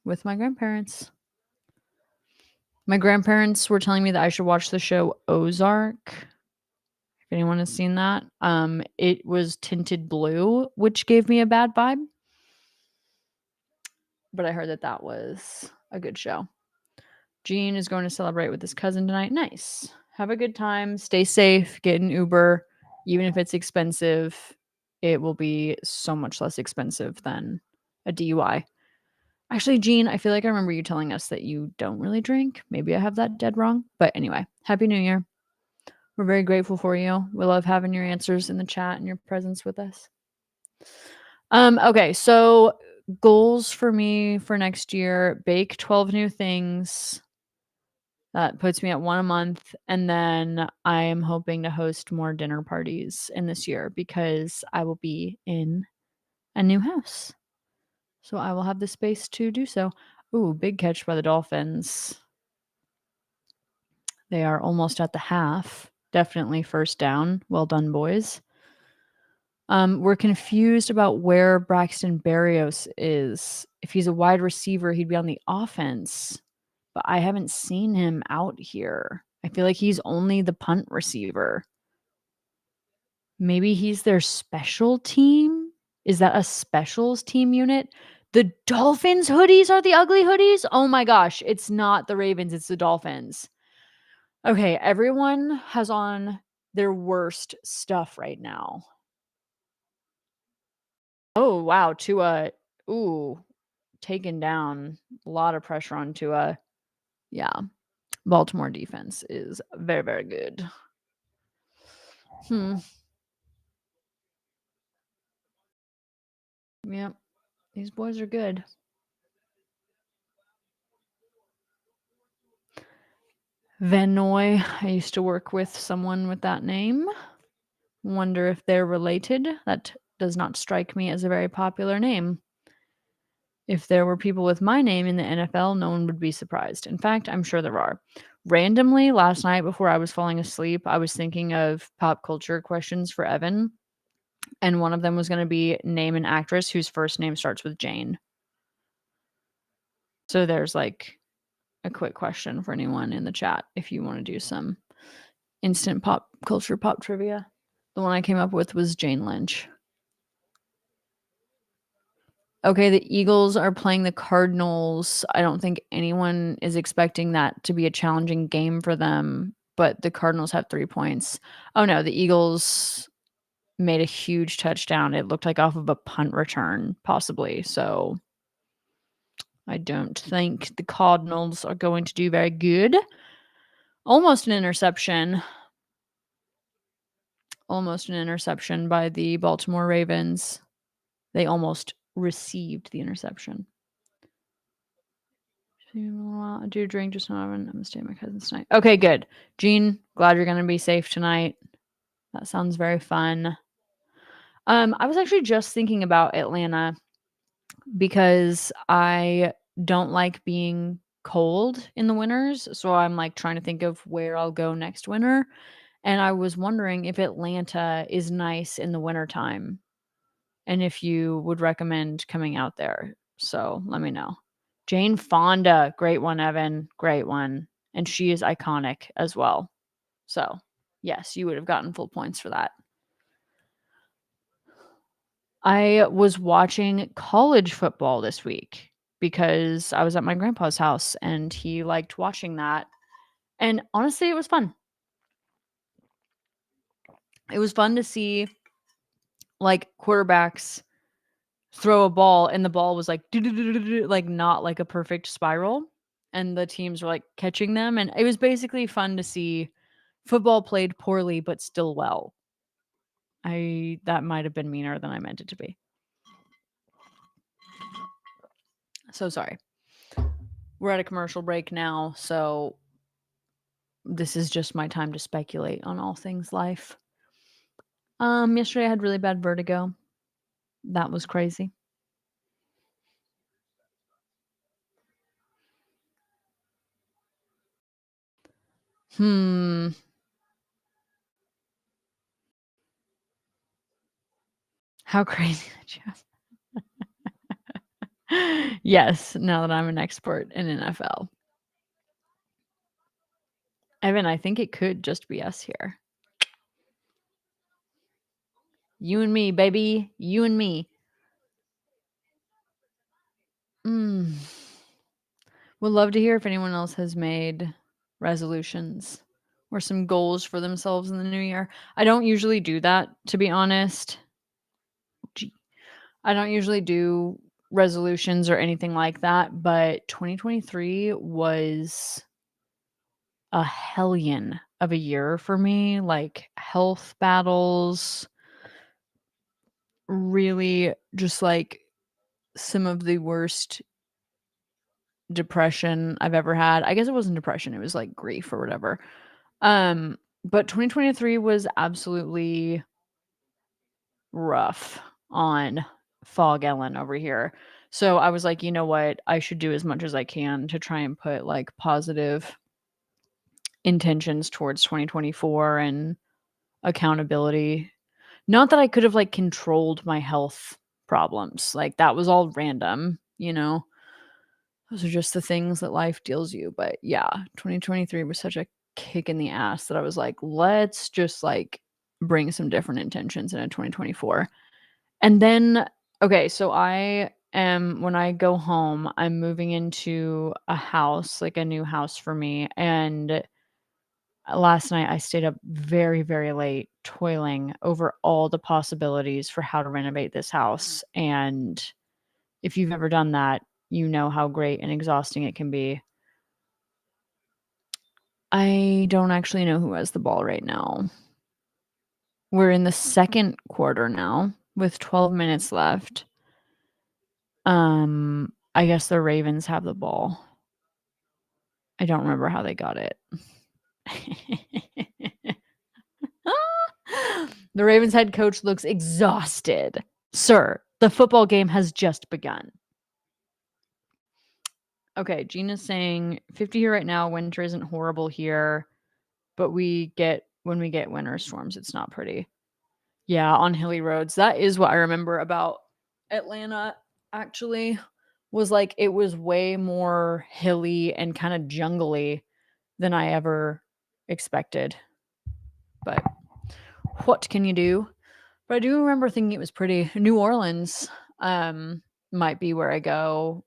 with my grandparents. My grandparents were telling me that I should watch the show Ozark. If anyone has seen that, it was tinted blue, which gave me a bad vibe. But I heard that that was a good show. Gene is going to celebrate with his cousin tonight. Nice. Have a good time. Stay safe. Get an Uber. Even if it's expensive, it will be so much less expensive than a DUI. Actually, Gene, I feel like I remember you telling us that you don't really drink. Maybe I have that dead wrong. But anyway, Happy New Year. We're very grateful for you. We love having your answers in the chat and your presence with us. Okay, so goals for me for next year, bake 12 new things. That puts me at 1 a month. And then I am hoping to host more dinner parties in this year because I will be in a new house. So I will have the space to do so. Ooh, big catch by the Dolphins. They are almost at the half. Definitely first down. Well done, boys. We're confused about where Braxton Berrios is. If he's a wide receiver, he'd be on the offense, but I haven't seen him out here. I feel like he's only the punt receiver. Maybe he's their special team? Is that a specials team unit? The Dolphins hoodies are the ugly hoodies? Oh my gosh, it's not the Ravens, it's the Dolphins. Okay, everyone has on their worst stuff right now. Oh, wow, Tua, ooh, taken down. A lot of pressure on Tua. Yeah, Baltimore defense is very, very good. Yep, these boys are good. Van Noy, I used to work with someone with that name. Wonder if they're related. That does not strike me as a very popular name. If there were people with my name in the NFL, no one would be surprised. In fact, I'm sure there are. Randomly, last night before I was falling asleep, I was thinking of pop culture questions for Evan, and one of them was going to be name an actress whose first name starts with Jane. So there's like a quick question for anyone in the chat if you want to do some instant pop culture pop trivia. The one I came up with was Jane Lynch. Okay, the Eagles are playing the Cardinals. I don't think anyone is expecting that to be a challenging game for them, but the Cardinals have 3 points. Oh no, the Eagles made a huge touchdown. It looked like off of a punt return, possibly. So I don't think the Cardinals are going to do very good. Almost an interception. Almost an interception by the Baltimore Ravens. They almost received the interception. I do drink, just not having. I'm gonna stay at my cousin's tonight. Okay, good. Jean, glad you're gonna be safe tonight. That sounds very fun. I was actually just thinking about Atlanta because I don't like being cold in the winters. So I'm like trying to think of where I'll go next winter. And I was wondering if Atlanta is nice in the wintertime and if you would recommend coming out there. So let me know. Jane Fonda, great one, Evan. Great one. And she is iconic as well. So, yes, you would have gotten full points for that. I was watching college football this week because I was at my grandpa's house and he liked watching that. And honestly, it was fun. It was fun to see like quarterbacks throw a ball and the ball was like like not like a perfect spiral and the teams were like catching them and it was basically fun to see football played poorly but still well. That might have been meaner than I meant it to be. So sorry. We're at a commercial break now, so this is just my time to speculate on all things life. Yesterday I had really bad vertigo. That was crazy. How crazy that you have. Yes, now that I'm an expert in NFL. Evan, I think it could just be us here. You and me, baby. You and me. Would love to hear if anyone else has made resolutions or some goals for themselves in the new year. I don't usually do that, to be honest. I don't usually do resolutions or anything like that, but 2023 was a hellion of a year for me, like health battles, really just like some of the worst depression I've ever had. I guess it wasn't depression, it was like grief or whatever. But 2023 was absolutely rough on Phog Ellen over here. So I was like, you know what? I should do as much as I can to try and put like positive intentions towards 2024 and accountability. Not that I could have, like, controlled my health problems, like, that was all random, you know? Those are just the things that life deals you, but yeah, 2023 was such a kick in the ass that I was like, "Let's just, like, bring some different intentions into 2024." And then okay, so when I go home, I'm moving into a house, like a new house for me, and last night I stayed up very, very late toiling over all the possibilities for how to renovate this house, and if you've ever done that, you know how great and exhausting it can be. I don't actually know who has the ball right now. We're in the second quarter now with 12 minutes left. I guess the Ravens have the ball. I don't remember how they got it. The Ravens head coach looks exhausted. Sir, the football game has just begun. Okay, Gina's saying 50 here right now. Winter isn't horrible here, but when we get winter storms, it's not pretty. Yeah, on hilly roads. That is what I remember about Atlanta, actually, was like it was way more hilly and kind of jungly than I ever expected. But what can you do? But I do remember thinking it was pretty. New Orleans might be where I go.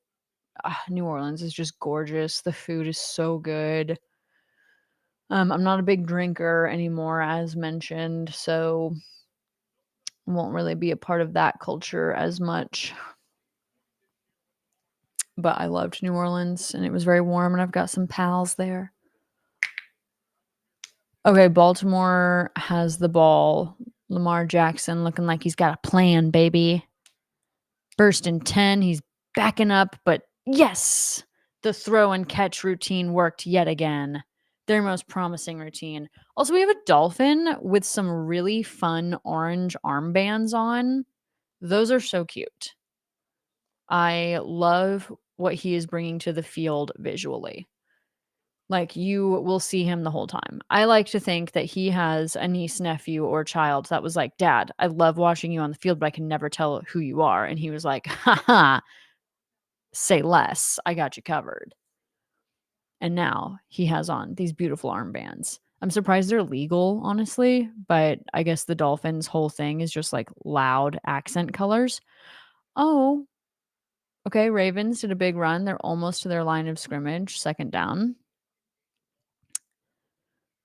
New Orleans is just gorgeous. The food is so good. I'm not a big drinker anymore, as mentioned, so won't really be a part of that culture as much. But I loved New Orleans, and it was very warm, and I've got some pals there. Okay, Baltimore has the ball. Lamar Jackson looking like he's got a plan, baby. First and 10, he's backing up, but yes! The throw and catch routine worked yet again. Their most promising routine. Also, we have a dolphin with some really fun orange armbands on. Those are so cute. I love what he is bringing to the field visually. Like, you will see him the whole time. I like to think that he has a niece, nephew, or child that was like, "Dad, I love watching you on the field, but I can never tell who you are." And he was like, "Ha ha, say less. I got you covered." And now he has on these beautiful armbands. I'm surprised they're legal, honestly, but I guess the Dolphins' whole thing is just like loud accent colors. Oh, okay. Ravens did a big run. They're almost to their line of scrimmage, second down.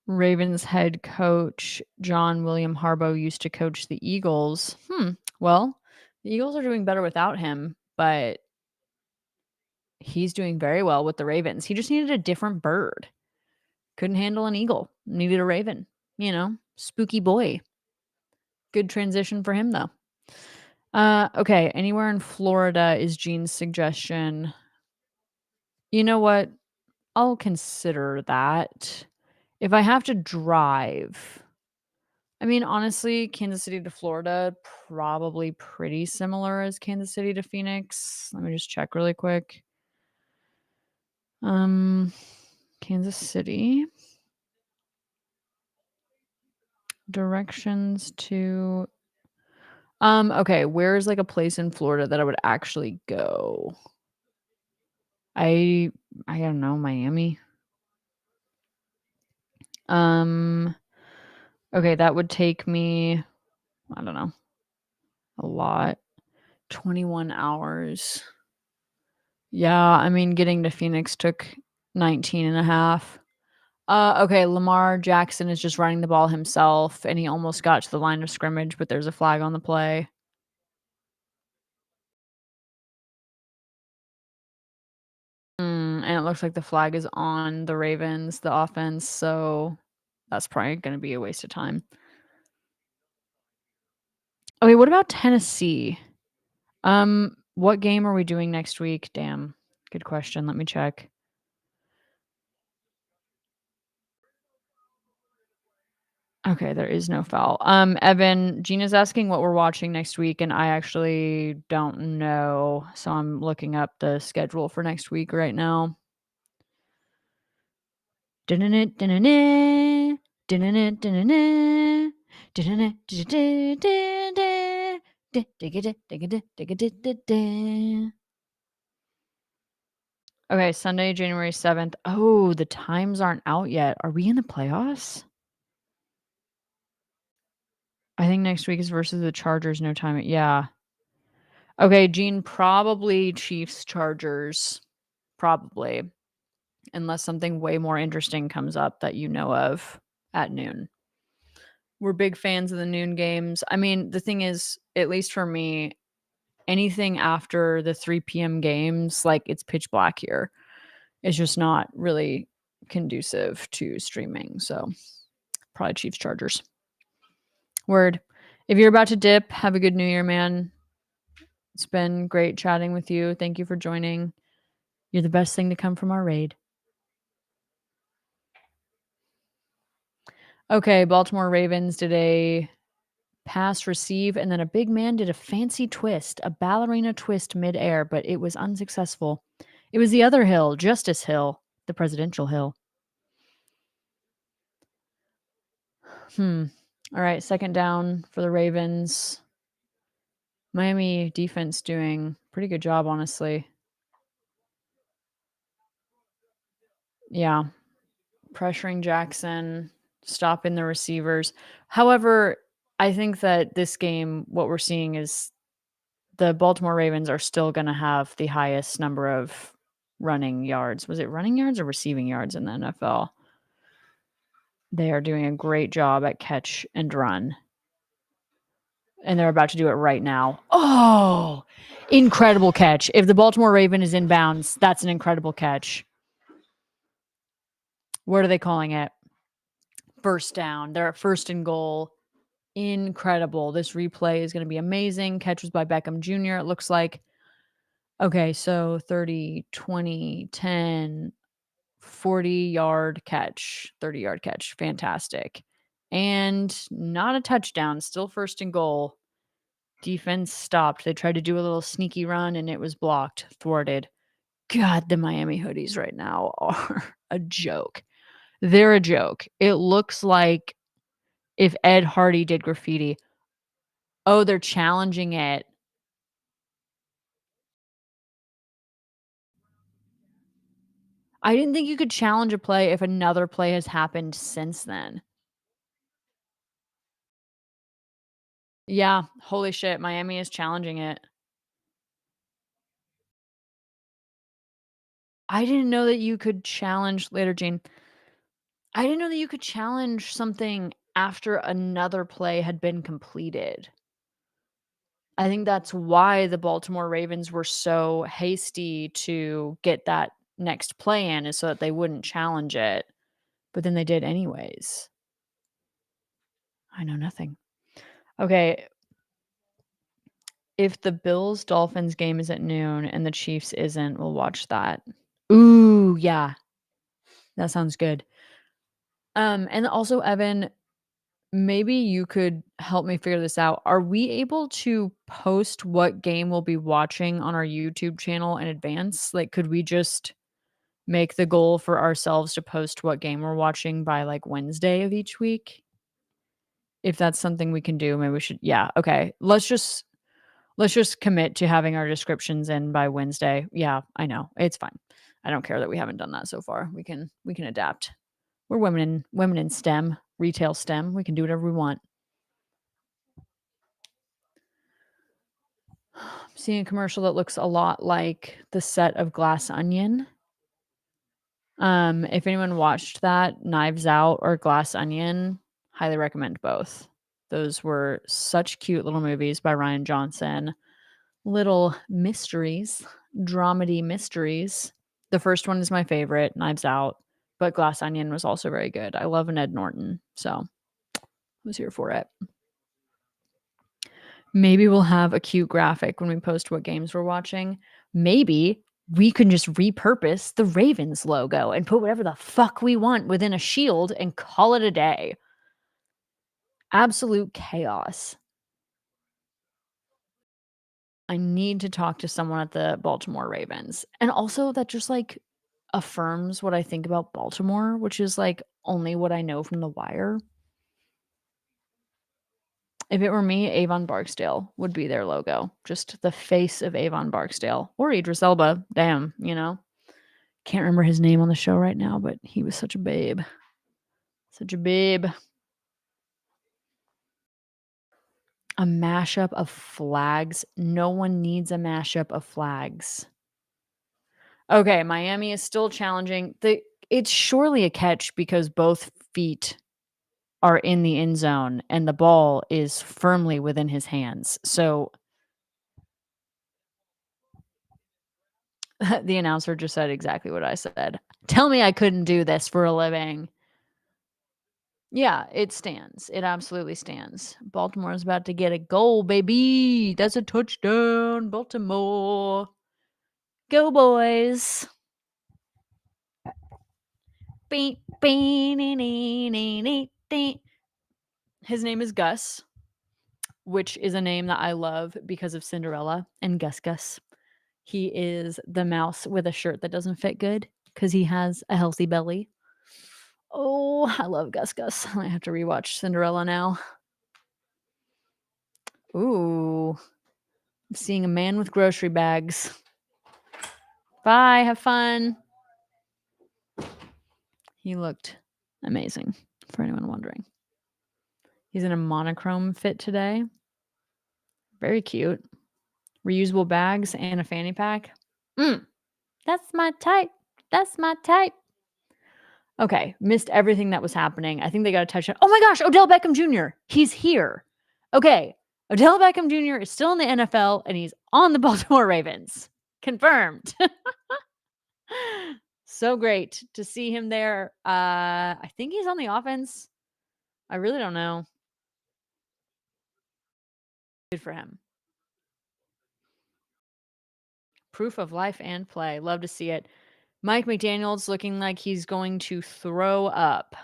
Ravens head coach John William Harbaugh used to coach the Eagles. Well, the Eagles are doing better without him, but he's doing very well with the Ravens. He just needed a different bird. Couldn't handle an eagle. Needed a raven. Spooky boy. Good transition for him though. Okay, anywhere in Florida is Gene's suggestion. You know what? I'll consider that. If I have to drive, I mean, honestly, Kansas City to Florida, probably pretty similar as Kansas City to Phoenix. Let me just check really quick. Kansas City. Directions to okay, where's like a place in Florida that I would actually go? I don't know, Miami. Okay, that would take me, I don't know, a lot. 21 hours. Yeah, I mean, getting to Phoenix took 19 and a half. Okay, Lamar Jackson is just running the ball himself, and he almost got to the line of scrimmage, but there's a flag on the play. And it looks like the flag is on the Ravens, the offense, so that's probably gonna be a waste of time. Okay, what about Tennessee? What game are we doing next week? Damn, good question, let me check. Okay, there is no foul. Evan, Gina's asking what we're watching next week, and I actually don't know, so I'm looking up the schedule for next week right now. Dun-dun-dun, dun-dun-dun, dun-dun-dun, dun-dun-dun, dun-dun-dun, du-du-du-du-du-du, du-dig-a-du-dig-a-du-dig-a-du-du-du. Okay, Sunday, January 7th. Oh, the times aren't out yet. Are we in the playoffs? I think next week is versus the Chargers, no time yeah. Okay, Gene, probably Chiefs, Chargers, probably, unless something way more interesting comes up that you know of at noon. We're big fans of the noon games. I mean, the thing is, at least for me, anything after the 3 PM games, like, it's pitch black here. It's just not really conducive to streaming, so probably Chiefs, Chargers. Word. If you're about to dip, have a good New Year, man. It's been great chatting with you. Thank you for joining. You're the best thing to come from our raid. Okay, Baltimore Ravens did a pass receive, and then a big man did a fancy twist, a ballerina twist midair, but it was unsuccessful. It was the other hill, Justice Hill, the presidential hill. All right, second down for the Ravens. Miami defense doing pretty good job, honestly. Yeah, pressuring Jackson, stopping the receivers. However, I think that this game, what we're seeing is the Baltimore Ravens are still going to have the highest number of running yards. Was it running yards or receiving yards in the NFL? They are doing a great job at catch and run. And they're about to do it right now. Oh, incredible catch. If the Baltimore Raven is in bounds, that's an incredible catch. What are they calling it? First down. They're at first and goal. Incredible. This replay is going to be amazing. Catch was by Beckham Jr., it looks like. Okay, so 30, 20, 10, 40-yard catch, 30-yard catch. Fantastic. And not a touchdown, still first and goal. Defense stopped. They tried to do a little sneaky run, and it was blocked, thwarted. God, the Miami hoodies right now are a joke. They're a joke. It looks like if Ed Hardy did graffiti. Oh, they're challenging it. I didn't think you could challenge a play if another play has happened since then. Yeah, holy shit, Miami is challenging it. I didn't know that you could challenge later, Gene. I didn't know that you could challenge something after another play had been completed. I think that's why the Baltimore Ravens were so hasty to get that next play in, is so that they wouldn't challenge it, but then they did anyways. I know nothing. Okay, if the Bills-Dolphins game is at noon and the Chiefs isn't, we'll watch that. Ooh, yeah. That sounds good. And also, Evan, maybe you could help me figure this out. Are we able to post what game we'll be watching on our YouTube channel in advance? Like, could we just make the goal for ourselves to post what game we're watching by, like, Wednesday of each week? If that's something we can do, maybe we should yeah, okay. Let's just commit to having our descriptions in by Wednesday. Yeah, I know. It's fine. I don't care that we haven't done that so far. We can adapt. We're women in STEM, retail STEM. We can do whatever we want. I'm seeing a commercial that looks a lot like the set of Glass Onion. If anyone watched that, Knives Out or Glass Onion, highly recommend both. Those were such cute little movies by Ryan Johnson. Little mysteries, dramedy mysteries. The first one is my favorite, Knives Out, but Glass Onion was also very good. I love an Ed Norton, so I was here for it. Maybe we'll have a cute graphic when we post what games we're watching. Maybe we can just repurpose the Ravens logo and put whatever the fuck we want within a shield and call it a day. Absolute chaos. I need to talk to someone at the Baltimore Ravens. And also that just like affirms what I think about Baltimore, which is, like, only what I know from The Wire. If it were me, Avon Barksdale would be their logo, just the face of Avon Barksdale or Idris Elba, damn, you know? Can't remember his name on the show right now, but he was such a babe. Such a babe. A mashup of flags? No one needs a mashup of flags. Okay, Miami is still challenging. It's surely a catch because both feet are in the end zone and the ball is firmly within his hands. So the announcer just said exactly what I said. Tell me I couldn't do this for a living. Yeah, it stands. It absolutely stands. Baltimore's about to get a goal, baby. That's a touchdown, Baltimore. Go, boys. Beep, beep, nee, nee, nee, nee, nee. His name is Gus, which is a name that I love because of Cinderella and Gus Gus. He is the mouse with a shirt that doesn't fit good because he has a healthy belly. Oh, I love Gus Gus. I have to rewatch Cinderella now. Ooh, I'm seeing a man with grocery bags. Bye, have fun. He looked amazing, for anyone wondering. He's in a monochrome fit today. Very cute. Reusable bags and a fanny pack. That's my type. That's my type. Okay, missed everything that was happening. I think they got a touchdown. Oh my gosh, Odell Beckham Jr. He's here. Okay, Odell Beckham Jr. is still in the NFL and he's on the Baltimore Ravens. Confirmed. So great to see him there. I think he's on the offense. I really don't know. Good for him. Proof of life and play. Love to see it. Mike McDaniel's looking like he's going to throw up.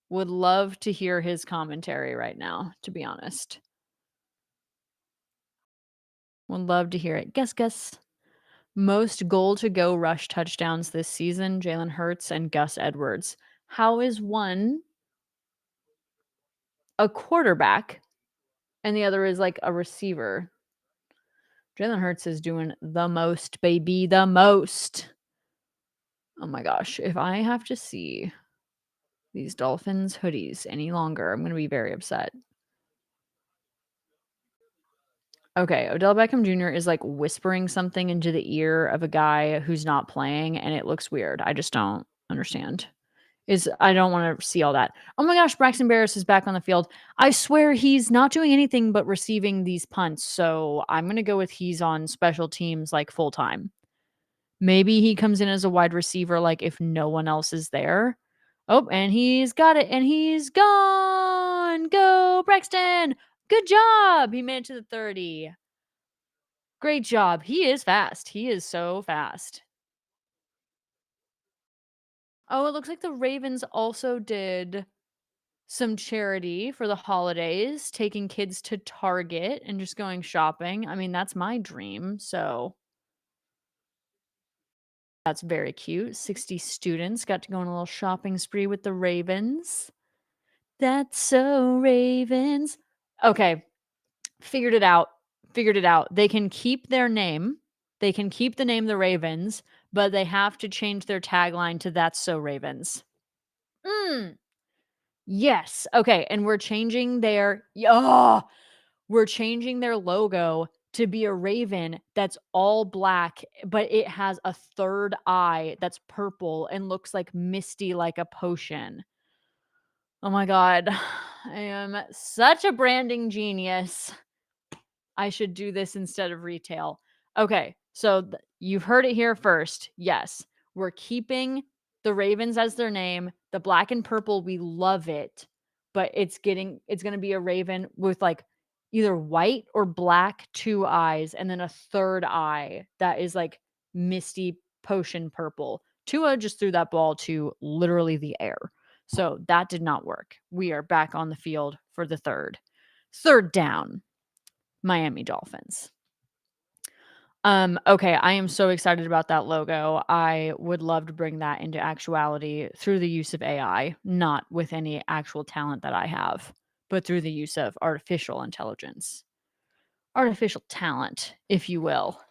Would love to hear his commentary right now, to be honest. Would love to hear it. Gus. Most goal to go rush touchdowns this season, Jalen Hurts and Gus Edwards. How is one a quarterback and the other is like a receiver? Jalen Hurts is doing the most, baby, the most. Oh my gosh. If I have to see these Dolphins hoodies any longer, I'm going to be very upset. Okay, Odell Beckham Jr. is like whispering something into the ear of a guy who's not playing, and it looks weird. I just don't understand. I don't want to see all that. Oh my gosh, Braxton Barris is back on the field. I swear he's not doing anything but receiving these punts. So I'm going to go with he's on special teams like full time. Maybe he comes in as a wide receiver, like if no one else is there. Oh, and he's got it, and he's gone. Go, Braxton. Good job. He made it to the 30. Great job. He is fast. He is so fast. Oh, it looks like the Ravens also did some charity for the holidays, taking kids to Target and just going shopping. I mean, that's my dream. So that's very cute. 60 students got to go on a little shopping spree with the Ravens. That's so Ravens. Okay, figured it out. Figured it out. They can keep their name. They can keep the name the Ravens, but they have to change their tagline to That's So Ravens. Yes. Okay, and we're changing their logo to be a raven that's all black, but it has a third eye that's purple and looks like misty like a potion. Oh my god. I am such a branding genius. I should do this instead of retail. Okay, so you've heard it here first. Yes, we're keeping the Ravens as their name. The black and purple, we love it, but it's going to be a raven with like either white or black two eyes and then a third eye that is like misty potion purple. Tua just threw that ball to literally the air. So that did not work. We are back on the field for the third. Third down. Miami Dolphins. Okay, I am so excited about that logo. I would love to bring that into actuality through the use of AI, not with any actual talent that I have, but through the use of artificial intelligence. Artificial talent, if you will.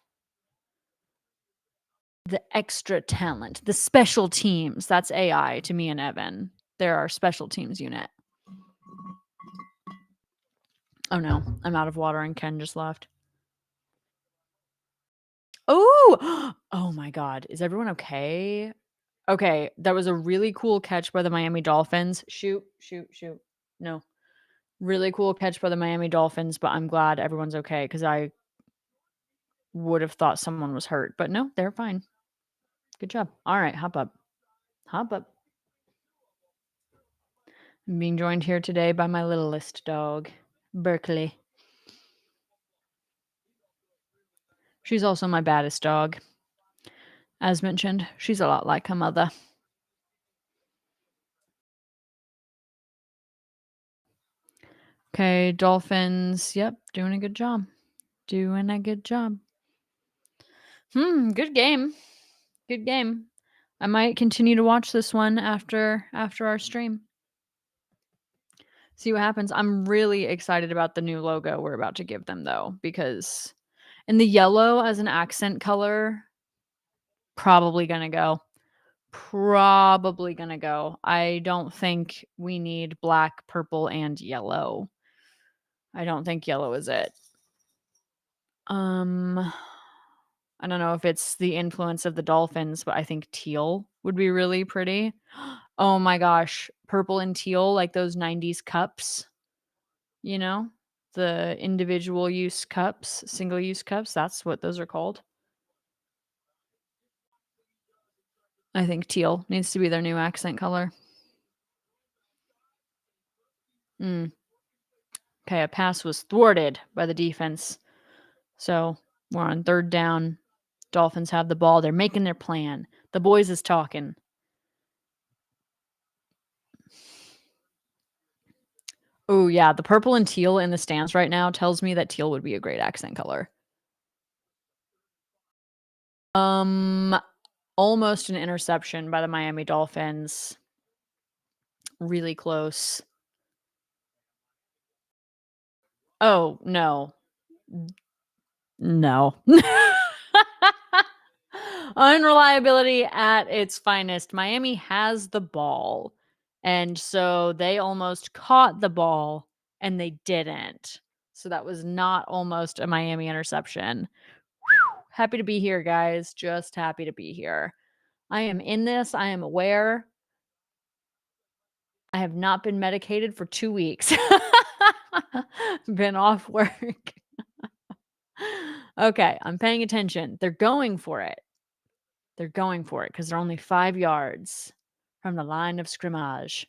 The extra talent, the special teams. That's AI to me and Evan. They're our special teams unit. Oh no, I'm out of water and Ken just left. Oh! Oh my god. Is everyone okay? Okay, that was a really cool catch by the Miami Dolphins. Shoot, shoot, shoot. No. Really cool catch by the Miami Dolphins, but I'm glad everyone's okay because I would have thought someone was hurt. But no, they're fine. Good job. All right, hop up. Hop up. I'm being joined here today by my littlest dog, Berkeley. She's also my baddest dog. As mentioned, she's a lot like her mother. Okay, Dolphins. Yep, doing a good job. Doing a good job. Good game. Good game. I might continue to watch this one after our stream. See what happens. I'm really excited about the new logo we're about to give them though, because and the yellow as an accent color, probably gonna go. Probably gonna go. I don't think we need black, purple, and yellow. I don't think yellow is it. I don't know if it's the influence of the Dolphins, but I think teal would be really pretty. Oh my gosh, purple and teal, like those 90s cups, you know? The individual use cups, single use cups, that's what those are called. I think teal needs to be their new accent color. Mm. Okay, a pass was thwarted by the defense. So we're on third down. Dolphins have the ball. They're making their plan. The boys is talking. Oh yeah, the purple and teal in the stands right now tells me that teal would be a great accent color. Um, almost an interception by the Miami Dolphins. Really close. Oh, no. No. Unreliability at its finest. Miami has the ball, and so they almost caught the ball, and they didn't. So that was not almost a Miami interception. Whew. Happy to be here, guys. Just happy to be here. I am in this. I am aware. I have not been medicated for 2 weeks. Been off work. Okay, I'm paying attention. They're going for it. They're going for it because they're only 5 yards from the line of scrimmage.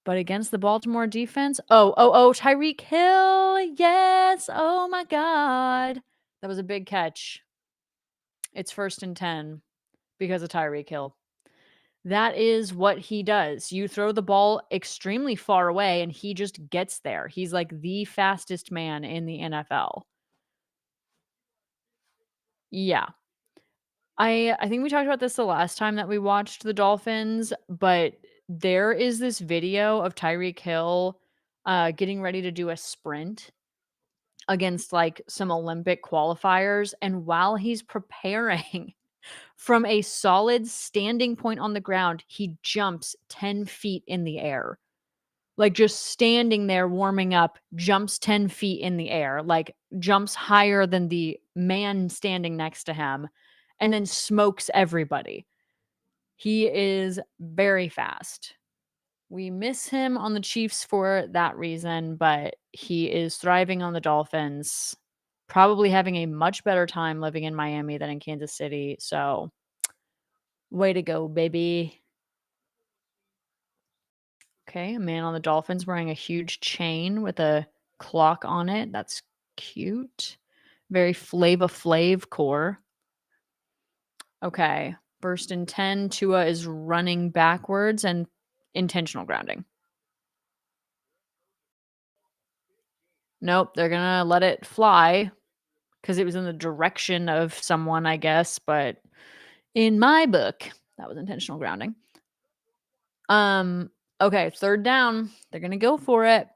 But against the Baltimore defense, Tyreek Hill. Yes. Oh my god. That was a big catch. It's 1st and 10 because of Tyreek Hill. That is what he does. You throw the ball extremely far away and he just gets there. He's like the fastest man in the NFL. Yeah. I think we talked about this the last time that we watched the Dolphins, but there is this video of Tyreek Hill getting ready to do a sprint against like some Olympic qualifiers. And while he's preparing from a solid standing point on the ground, he jumps 10 feet in the air. Like just standing there warming up, jumps 10 feet in the air, like jumps higher than the man standing next to him, and then smokes everybody. He is very fast. We miss him on the Chiefs for that reason, but he is thriving on the Dolphins, probably having a much better time living in Miami than in Kansas City. So, way to go, baby. Okay, a man on the Dolphins wearing a huge chain with a clock on it. That's cute. Very Flava Flav core. Okay, 1st and 10. Tua is running backwards and intentional grounding. Nope, they're gonna let it fly. because it was in the direction of someone, I guess, but in my book, that was intentional grounding. Um, okay, 3rd down. They're gonna go for it.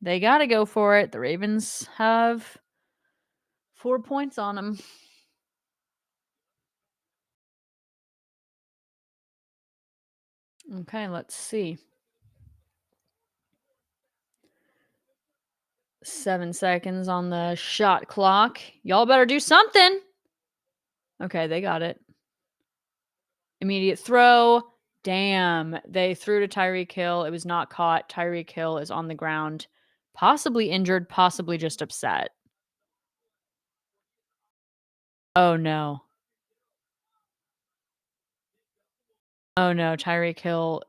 They gotta go for it. The Ravens have 4 points on them. Okay, let's see. 7 seconds on the shot clock. Y'all better do something. Okay, they got it. Immediate throw. Damn. They threw to Tyreek Hill. It was not caught. Tyreek Hill is on the ground, possibly injured, possibly just upset. Oh no. Oh no. Tyreek Hill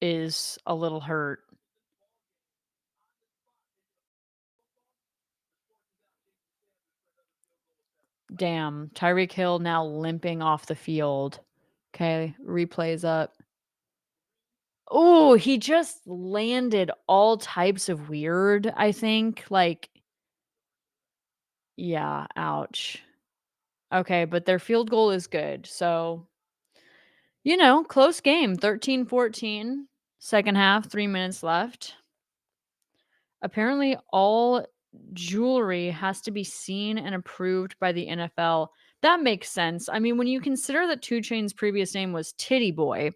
is a little hurt. Damn. Tyreek Hill now limping off the field. Okay, replays up. Oh, he just landed all types of weird, I think. Like, yeah, ouch. Okay, but their field goal is good. So, close game, 13-14. Second half, 3 minutes left. Apparently, all jewelry has to be seen and approved by the NFL. That makes sense. I mean, when you consider that 2 Chain's previous name was Titty Boy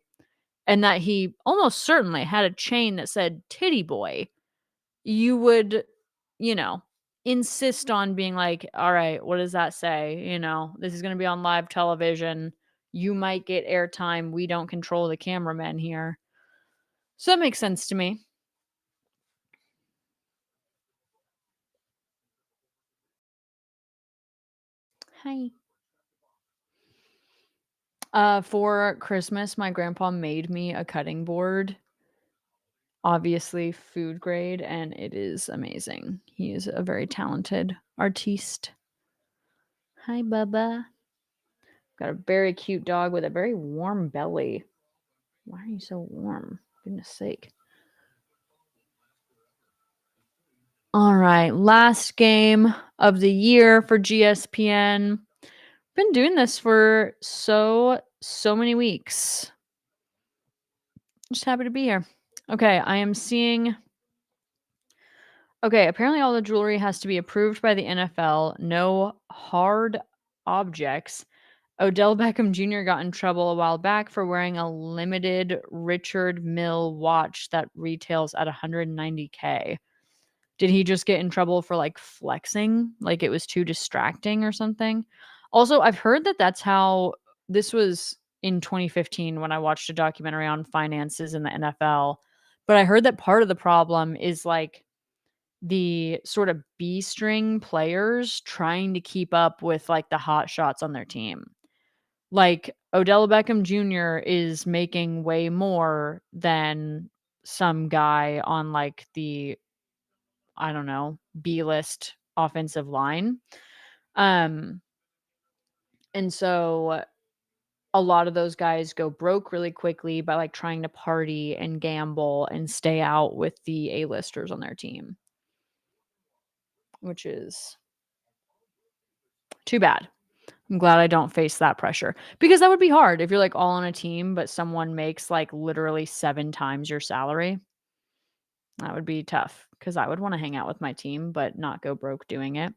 and that he almost certainly had a chain that said Titty Boy, you would, you know, insist on being like, "All right, what does that say?" "This is gonna be on live television. You might get airtime. We don't control the cameramen here." So that makes sense to me. Hi. For Christmas, my grandpa made me a cutting board, obviously food grade, and it is amazing. He is a very talented artiste. Hi, Bubba. Got a very cute dog with a very warm belly. Why are you so warm? Goodness sake. All right, last game of the year for GSPN. Been doing this for so many weeks. Just happy to be here. Okay, I am seeing. Okay, apparently all the jewelry has to be approved by the NFL. No hard objects. Odell Beckham Jr. got in trouble a while back for wearing a limited Richard Mill watch that retails at 190K. Did he just get in trouble for like flexing? Like it was too distracting or something? Also, I've heard that that's how this was in 2015 when I watched a documentary on finances in the NFL. But I heard that part of the problem is like the sort of B string players trying to keep up with like the hot shots on their team. Like Odell Beckham Jr. is making way more than some guy on like the, I don't know, B-list offensive line. Um and so a lot of those guys go broke really quickly by like trying to party and gamble and stay out with the A-listers on their team, which is too bad. I'm glad I don't face that pressure because that would be hard if you're like all on a team, but someone makes like literally 7 times your salary. That would be tough because I would want to hang out with my team, but not go broke doing it.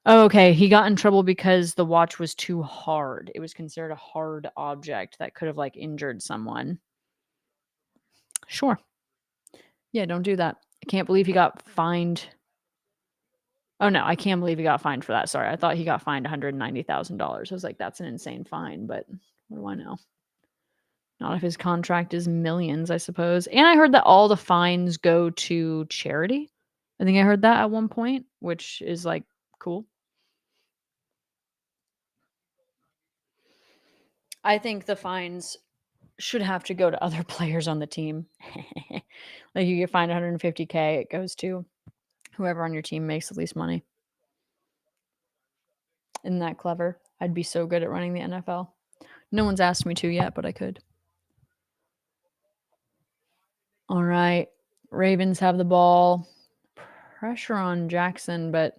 Oh, okay. He got in trouble because the watch was too hard. It was considered a hard object that could have like injured someone. Sure. Yeah, don't do that. I can't believe he got fined. Oh no, I can't believe he got fined for that. Sorry. I thought he got fined $190,000. I was like, that's an insane fine, but what do I know? Not if his contract is millions, I suppose. And I heard that all the fines go to charity. I think I heard that at one point, which is like cool. I think the fines should have to go to other players on the team. Like you get fined 150K, it goes to whoever on your team makes the least money. Isn't that clever? I'd be so good at running the NFL. No one's asked me to yet, but I could. All right. Ravens have the ball. Pressure on Jackson, but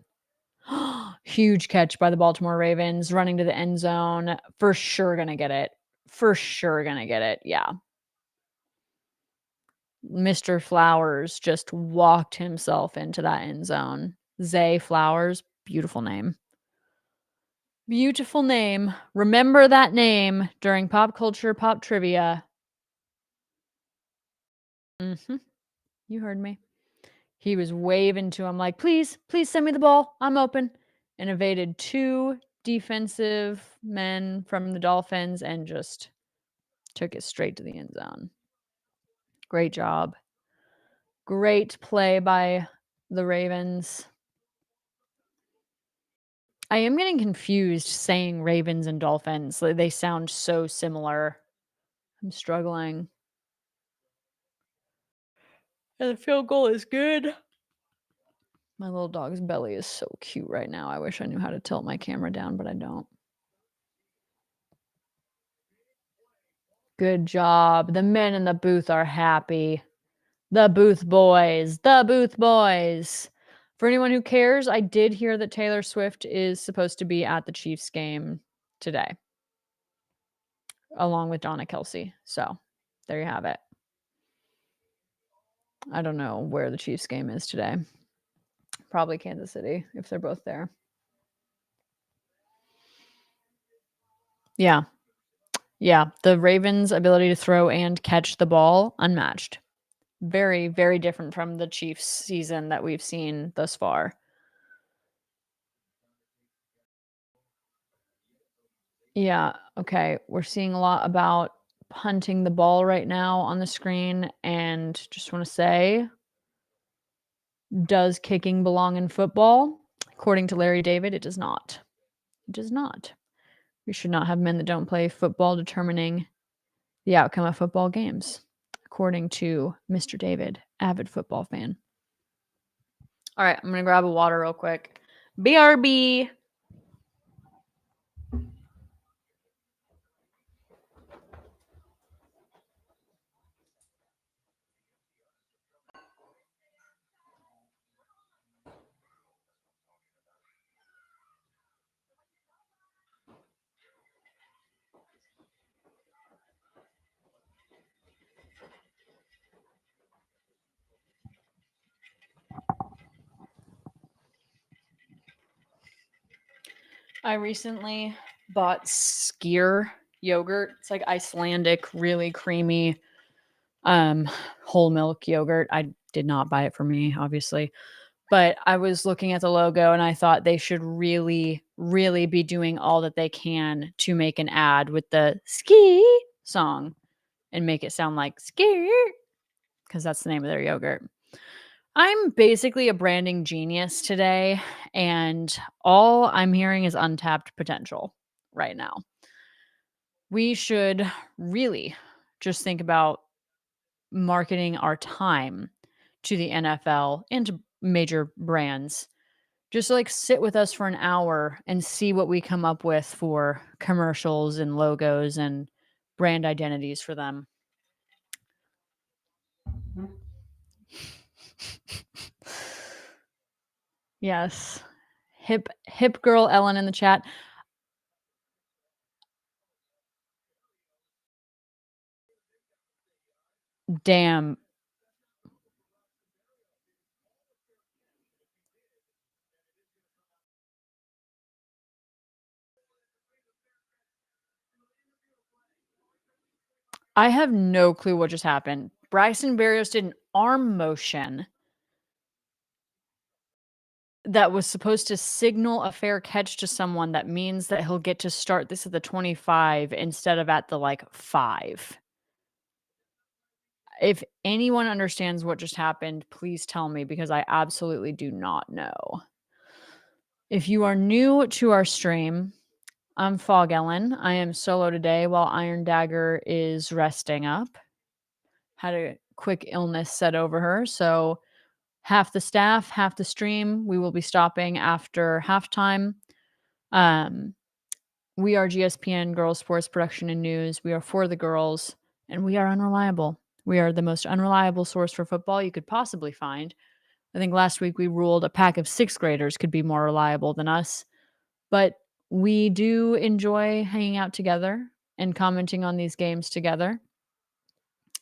Huge catch by the Baltimore Ravens, running to the end zone. For sure gonna get it. For sure gonna get it. Yeah. Mr. Flowers just walked himself into that end zone. Zay Flowers, beautiful name. Beautiful name. Remember that name during pop culture, pop trivia. Mhm. You heard me. He was waving to him like, "Please, please send me the ball. I'm open." And evaded 2 defensive men from the Dolphins and just took it straight to the end zone. Great job. Great play by the Ravens. I am getting confused saying Ravens and Dolphins. They sound so similar. I'm struggling. And the field goal is good. My little dog's belly is so cute right now. I wish I knew how to tilt my camera down, but I don't. Good job. The men in the booth are happy. The Booth Boys. The Booth Boys. For anyone who cares, I did hear that Taylor Swift is supposed to be at the Chiefs game today, along with Donna Kelsey. So there you have it. I don't know where the Chiefs game is today. Probably Kansas City if they're both there. Yeah. Yeah. The Ravens' ability to throw and catch the ball, unmatched. Very, very different from the Chiefs season that we've seen thus far. Yeah, okay. We're seeing a lot about punting the ball right now on the screen, and just want to say, does kicking belong in football? According to Larry David, it does not. It does not. We should not have men that don't play football determining the outcome of football games, according to Mr. David, avid football fan. All right, I'm going to grab a water real quick. BRB. I recently bought Skyr yogurt. It's like Icelandic, really creamy, whole milk yogurt. I did not buy it for me, obviously, but I was looking at the logo and I thought they should really, really be doing all that they can to make an ad with the ski song and make it sound like ski because that's the name of their yogurt. I'm basically a branding genius today, and all I'm hearing is untapped potential right now. We should really just think about marketing our time to the NFL and to major brands. Just like sit with us for an hour and see what we come up with for commercials and logos and brand identities for them. Yes. Hip girl Ellen in the chat. Damn. I have no clue what just happened. Bryson Berrios did an arm motion that was supposed to signal a fair catch to someone that means that he'll get to start this at the 25 instead of at the, 5. If anyone understands what just happened, please tell me because I absolutely do not know. If you are new to our stream, I'm Phog Ellen. I am solo today while Iron Dagger is resting up. Had a quick illness set over her, so half the staff, half the stream, we will be stopping after halftime. We are GSPN Girls Sports Production and News. We are for the girls, and we are unreliable. We are the most unreliable source for football you could possibly find. I think last week we ruled a pack of 6th graders could be more reliable than us. But we do enjoy hanging out together and commenting on these games together.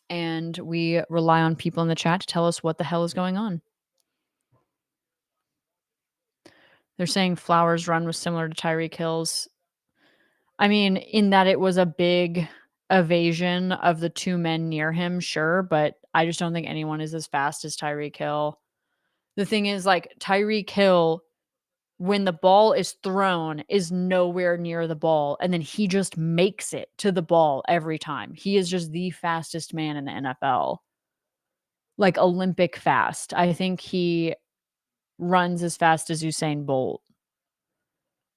And we rely on people in the chat to tell us what the hell is going on. They're saying Flowers' run was similar to Tyreek Hill's. I mean, in that it was a big evasion of the two men near him, sure, but I just don't think anyone is as fast as Tyreek Hill. The thing is, like, Tyreek Hill, when the ball is thrown, is nowhere near the ball, and then he just makes it to the ball every time. He is just the fastest man in the NFL. Like, Olympic fast. I think he runs as fast as Usain Bolt.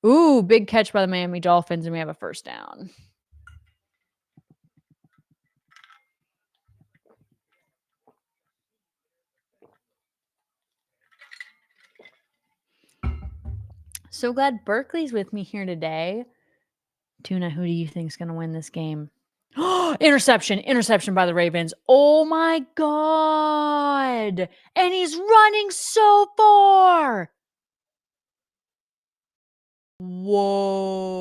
Ooh, big catch by the Miami Dolphins, and we have a first down. So glad Berkeley's with me here today. Tuna, who do you think's going to win this game? Interception by the Ravens. Oh my God. And he's running so far. Whoa.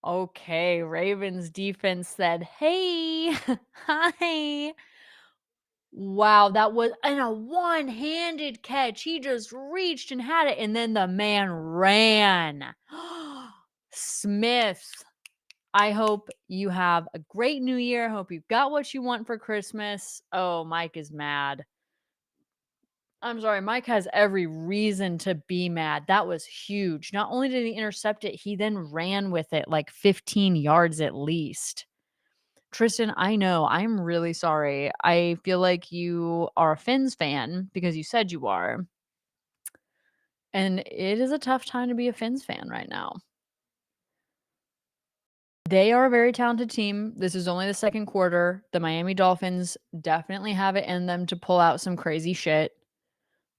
Okay, Ravens defense said, "Hey, hi." Wow, that was in a one-handed catch. He just reached and had it, and then the man ran. Smith, I hope you have a great new year. I hope you got what you want for Christmas. Oh, Mike is mad. I'm sorry, Mike has every reason to be mad. That was huge. Not only did he intercept it, he then ran with it like 15 yards at least. Tristan, I know. I'm really sorry. I feel like you are a Finns fan because you said you are. And it is a tough time to be a Finns fan right now. They are a very talented team. This is only the second quarter. The Miami Dolphins definitely have it in them to pull out some crazy shit.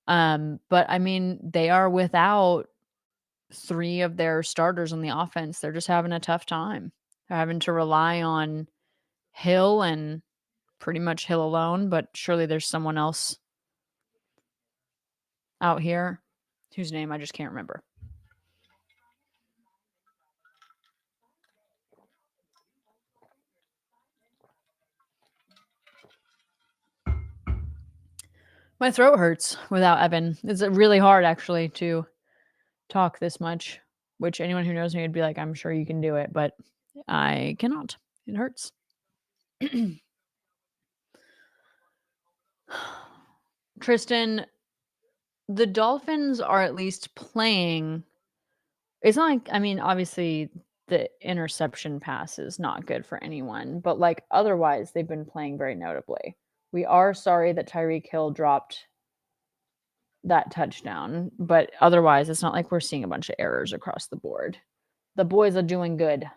But I mean, they are without 3 of their starters on the offense. They're just having a tough time. They're having to rely on Hill and pretty much Hill alone, but surely there's someone else out here whose name I just can't remember. My throat hurts without Evan. It's really hard actually to talk this much, which anyone who knows me would be like, I'm sure you can do it, but I cannot. It hurts. Tristan, the Dolphins are at least playing. It's not like, I mean, obviously the interception pass is not good for anyone, but like otherwise they've been playing very notably. We are sorry that Tyreek Hill dropped that touchdown, but otherwise it's not like we're seeing a bunch of errors across the board. The boys are doing good.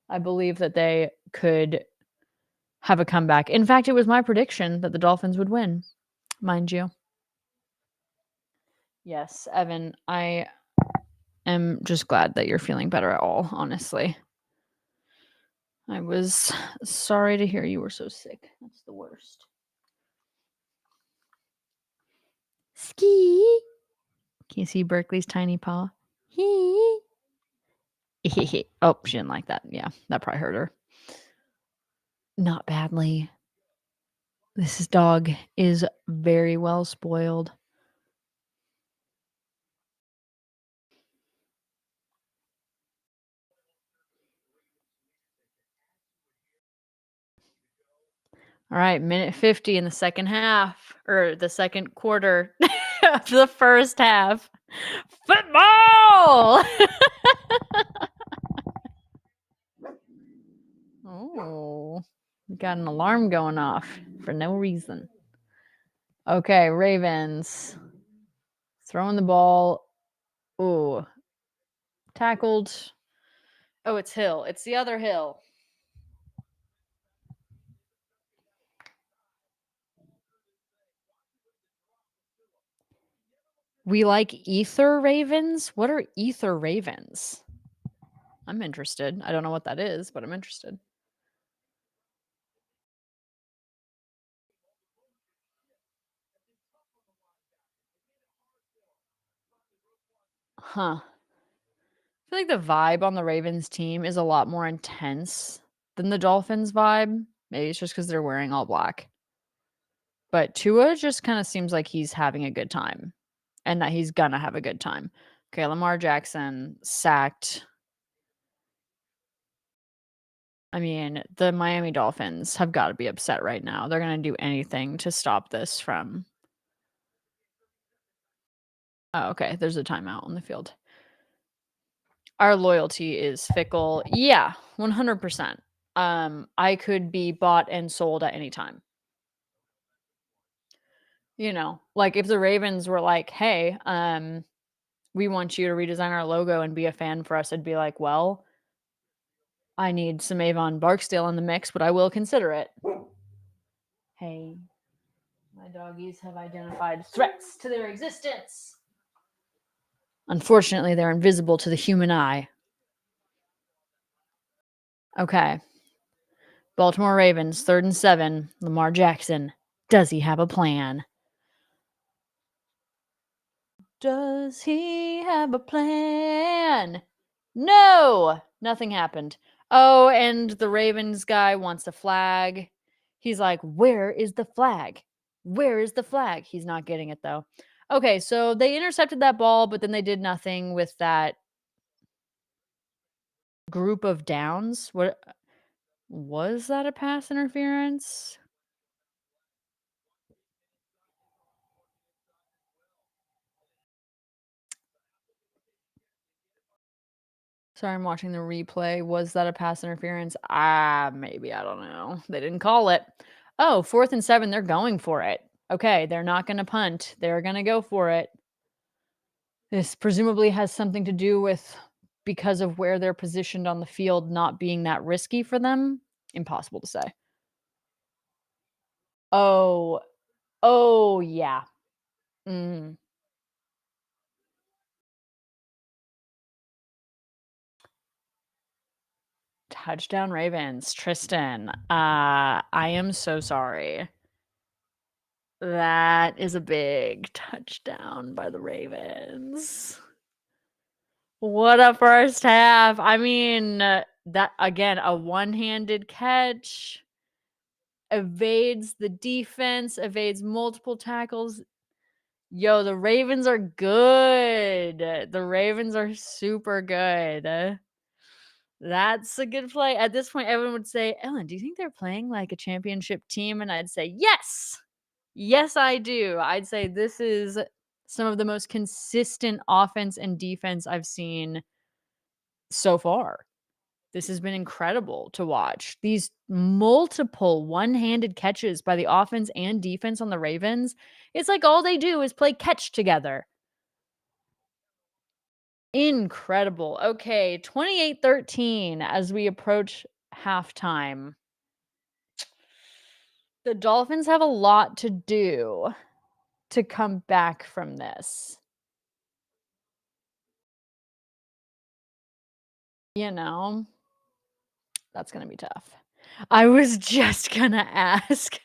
I believe that they could have a comeback. In fact, it was my prediction that the Dolphins would win, mind you. Yes, Evan, I am just glad that you're feeling better at all, honestly. I was sorry to hear you were so sick. That's the worst. Ski. Can you see Berkeley's tiny paw? Hee. Oh, she didn't like that. Yeah, that probably hurt her. Not badly. This dog is very well spoiled. All right, minute 50 in the second half, or the second quarter of the first half. Football! Oh, we got an alarm going off for no reason. Okay, Ravens throwing the ball. Ooh, tackled. Oh, it's Hill. It's the other Hill. We like Ether Ravens? What are Ether Ravens? I'm interested. I don't know what that is, but I'm interested. Huh. I feel like the vibe on the Ravens team is a lot more intense than the Dolphins vibe. Maybe it's just because they're wearing all black. But Tua just kind of seems like he's having a good time and that he's gonna have a good time. Okay, Lamar Jackson sacked. I mean, the Miami Dolphins have got to be upset right now. They're gonna do anything to stop this from. Oh, okay. There's a timeout on the field. Our loyalty is fickle. Yeah, 100%. I could be bought and sold at any time. You know, like if the Ravens were like, "Hey, we want you to redesign our logo and be a fan for us," I'd be like, "Well, I need some Avon Barksdale in the mix, but I will consider it." Hey, my doggies have identified threats to their existence. Unfortunately, they're invisible to the human eye. Okay. Baltimore Ravens, 3rd and 7. Lamar Jackson. Does he have a plan? Does he have a plan? No! Nothing happened. Oh, and the Ravens guy wants a flag. He's like, "Where is the flag? Where is the flag?" He's not getting it though. Okay, so they intercepted that ball, but then they did nothing with that group of downs. What was that, a pass interference? Sorry, I'm watching the replay. Was that a pass interference? Ah, maybe. I don't know. They didn't call it. Oh, 4th and 7. They're going for it. Okay, they're not going to punt. They're going to go for it. This presumably has something to do with because of where they're positioned on the field not being that risky for them. Impossible to say. Oh, oh, yeah. Mm. Touchdown Ravens. Tristan, I am so sorry. That is a big touchdown by the Ravens. What a first half. I mean, that again, a one-handed catch, evades the defense, evades multiple tackles. Yo, the Ravens are good. The Ravens are super good. That's a good play. At this point, everyone would say, "Ellen, do you think they're playing like a championship team?" And I'd say, "Yes. Yes, I do." I'd say this is some of the most consistent offense and defense I've seen so far. This has been incredible to watch. These multiple one-handed catches by the offense and defense on the Ravens, it's like all they do is play catch together. Incredible. Okay, 28-13 as we approach halftime. The Dolphins have a lot to do to come back from this. You know, that's gonna be tough. I was just gonna ask.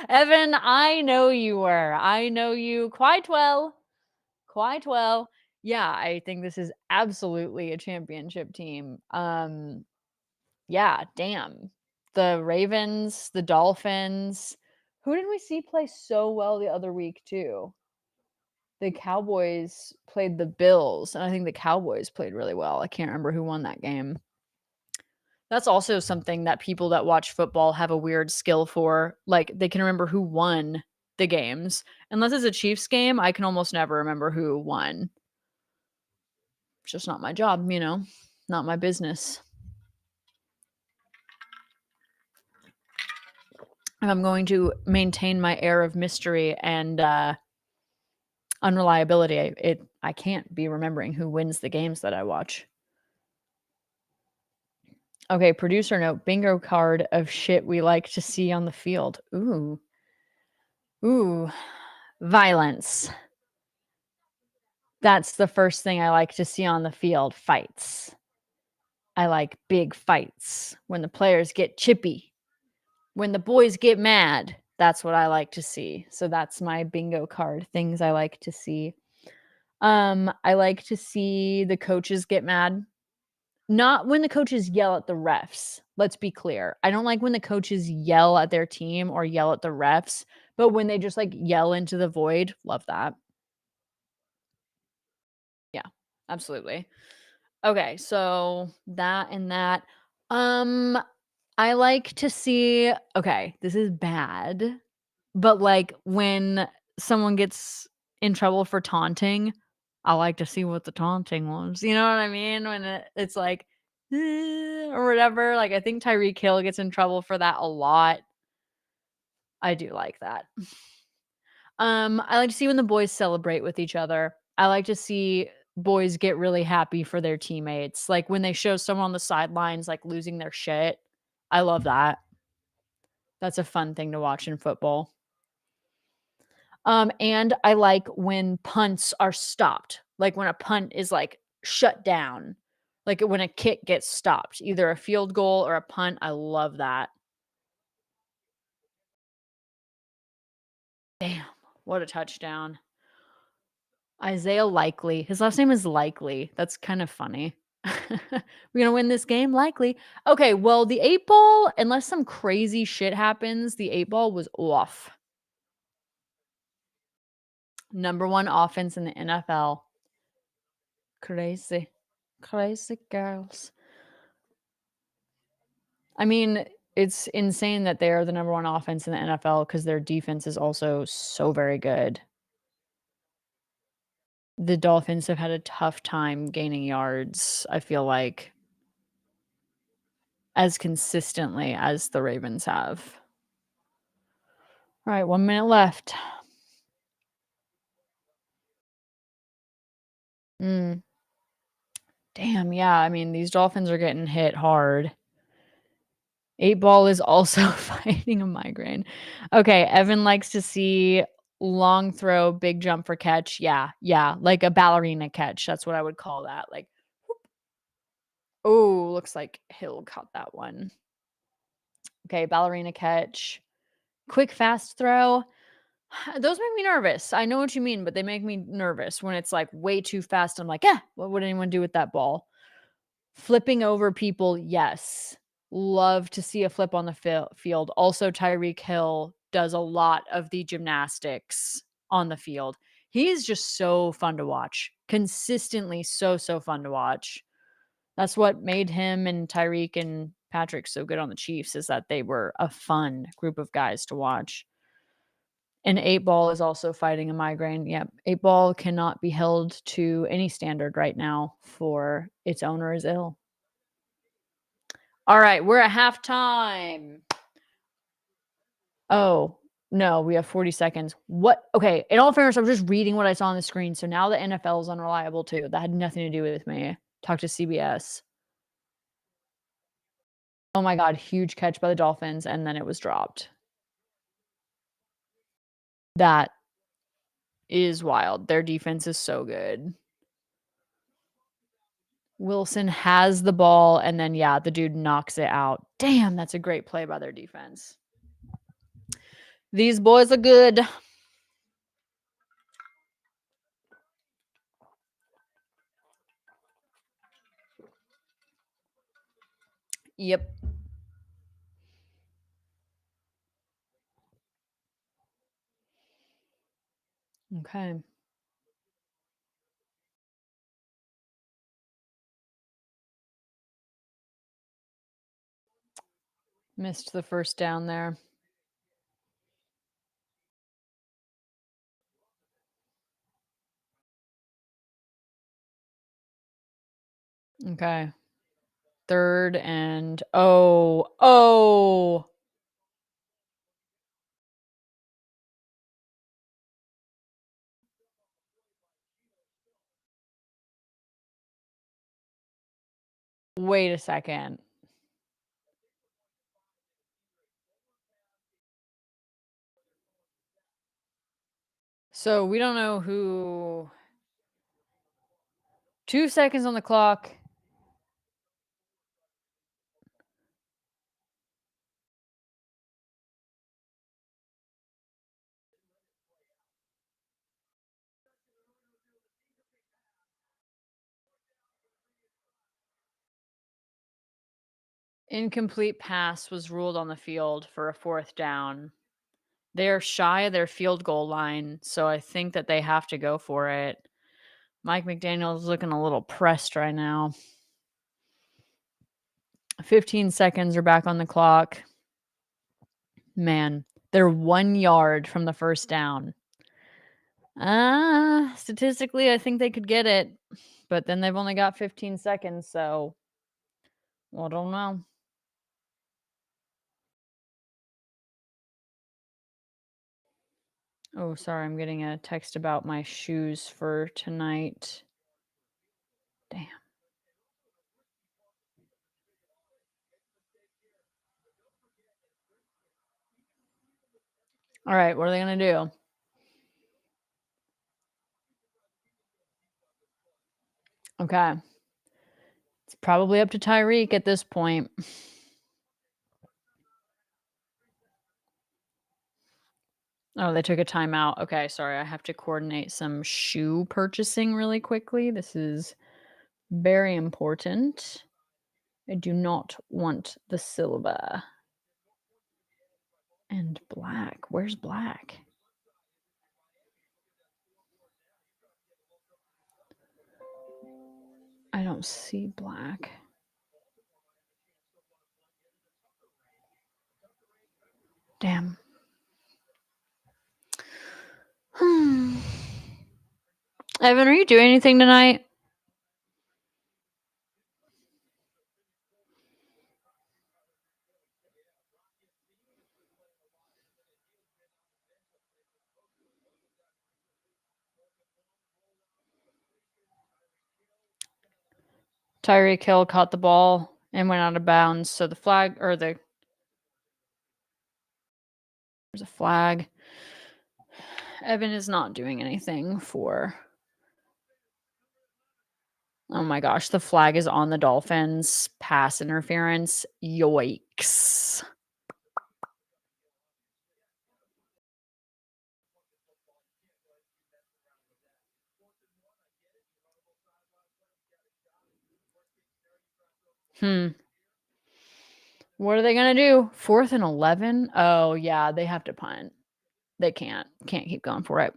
Evan, I know you were. I know you quite well. Quite well. Yeah, I think this is absolutely a championship team. Yeah, damn. The Ravens, the Dolphins. Who did we see play so well the other week too? The Cowboys played the Bills, and I think the Cowboys played really well. I can't remember who won that game. That's also something that people that watch football have a weird skill for. Like, they can remember who won the games. Unless it's a Chiefs game, I can almost never remember who won. It's just not my job, you know? Not my business. If I'm going to maintain my air of mystery and unreliability, I can't be remembering who wins the games that I watch. Okay, producer note, bingo card of shit we like to see on the field. Ooh. Ooh. Violence. That's the first thing I like to see on the field, fights. I like big fights when the players get chippy. When the boys get mad, that's what I like to see. So that's my bingo card, things I like to see. I like to see the coaches get mad. Not when the coaches yell at the refs, let's be clear. I don't like when the coaches yell at their team or yell at the refs, but when they just, like, yell into the void, love that. Yeah, absolutely. Okay, so that and that. Um, I like to see okay, this is bad, but, like, when someone gets in trouble for taunting, I like to see what the taunting was, you know what I mean? When it's like, or whatever, like, I think Tyreek Hill gets in trouble for that a lot. I do like that. I like to see when the boys celebrate with each other. I like to see boys get really happy for their teammates, like, when they show someone on the sidelines, like, losing their shit. I love that. That's a fun thing to watch in football. And I like when punts are stopped, like when a punt is like shut down, like when a kick gets stopped, either a field goal or a punt. I love that. Damn, what a touchdown. Isaiah Likely. His last name is Likely. That's kind of funny. We're gonna win this game? Likely. Okay, well, the 8 ball, unless some crazy shit happens, the 8 ball was off. Number one offense in the NFL. Crazy. Crazy girls. I mean, it's insane that they are the number one offense in the NFL because their defense is also so very good. The Dolphins have had a tough time gaining yards, I feel like, as consistently as the Ravens have. All right, 1 minute left. Mm, damn, yeah, I mean, these Dolphins are getting hit hard. 8 ball is also fighting a migraine. Okay, Evan likes to see long throw, big jump for catch. Yeah, yeah, like a ballerina catch. That's what I would call that. Like, oh, looks like Hill caught that one. Okay, ballerina catch. Quick fast throw. Those make me nervous. I know what you mean, but they make me nervous when it's like way too fast. I'm like, what would anyone do with that ball? Flipping over people, yes. Love to see a flip on the field. Also, Tyreek Hill does a lot of the gymnastics on the field. He is just so fun to watch. Consistently so fun to watch. That's what made him and Tyreek and Patrick so good on the Chiefs is that they were a fun group of guys to watch. And 8 ball is also fighting a migraine. Yep. 8 ball cannot be held to any standard right now for its owner is ill. All right, we're at halftime. Oh, no, we have 40 seconds. What? Okay, in all fairness, I was just reading what I saw on the screen. So now the NFL is unreliable too. That had nothing to do with me. Talk to CBS. Oh my God, huge catch by the Dolphins, and then it was dropped. That is wild. Their defense is so good. Wilson has the ball, and then, yeah, the dude knocks it out. Damn, that's a great play by their defense. These boys are good. Yep. Okay. Missed the first down there. Okay. Third and oh. Wait a second. So we don't know who 2 seconds on the clock. Incomplete pass was ruled on the field for a 4th down. They're shy of their field goal line, so I think that they have to go for it. Mike McDaniel's looking a little pressed right now. 15 seconds are back on the clock. Man, they're 1 yard from the first down. Statistically, I think they could get it, but then they've only got 15 seconds, so I don't know. Oh, sorry, I'm getting a text about my shoes for tonight. Damn. All right, what are they going to do? Okay. It's probably up to Tyreek at this point. Oh, they took a timeout. Okay, sorry. I have to coordinate some shoe purchasing really quickly. This is very important. I do not want the silver and black. Where's black? I don't see black. Damn. Evan, are you doing anything tonight? Tyreek Hill caught the ball and went out of bounds. So the flag, or there's a flag. Evan is not doing anything for. Oh my gosh, the flag is on the Dolphins. Pass interference. Yikes. What are they going to do? 4th and 11? Oh, yeah, they have to punt. They can't keep going for it.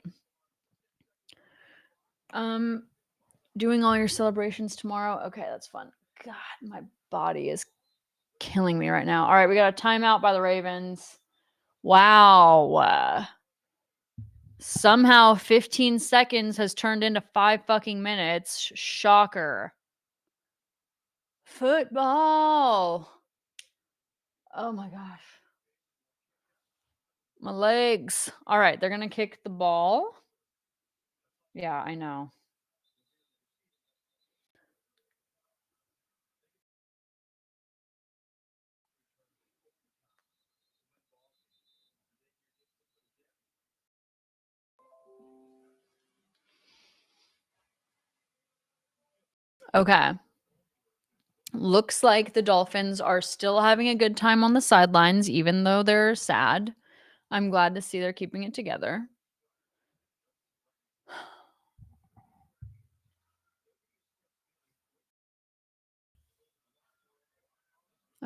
Doing all your celebrations tomorrow. Okay, that's fun. God, my body is killing me right now. All right, we got a timeout by the Ravens. Wow. Somehow 15 seconds has turned into 5 fucking minutes. Shocker. Football. Oh my gosh. My legs. All right, they're going to kick the ball. Yeah, I know. Okay. Looks like the Dolphins are still having a good time on the sidelines, even though they're sad. I'm glad to see they're keeping it together.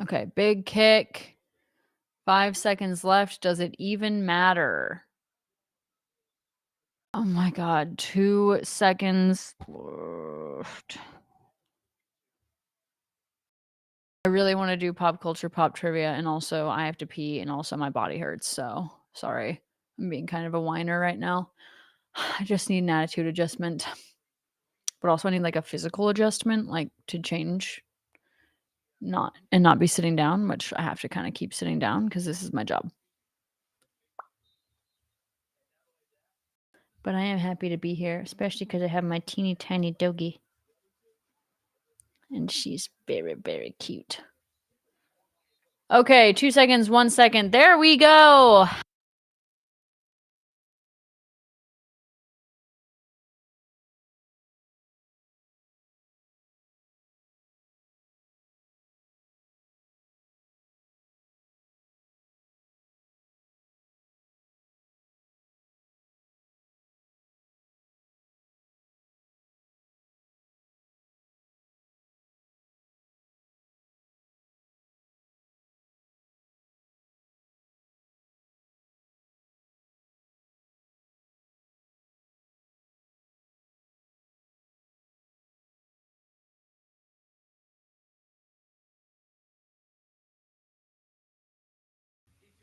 Okay, big kick. 5 seconds left. Does it even matter? Oh my god, 2 seconds left. I really wanna do pop culture, pop trivia, and also I have to pee, and also my body hurts, so sorry. I'm being kind of a whiner right now. I just need an attitude adjustment. But also I need, like, a physical adjustment, like, to change not be sitting down, which I have to kinda keep sitting down because this is my job. But I am happy to be here, especially because I have my teeny tiny doggy. And she's very, very cute. Okay, 2 seconds, 1 second. There we go.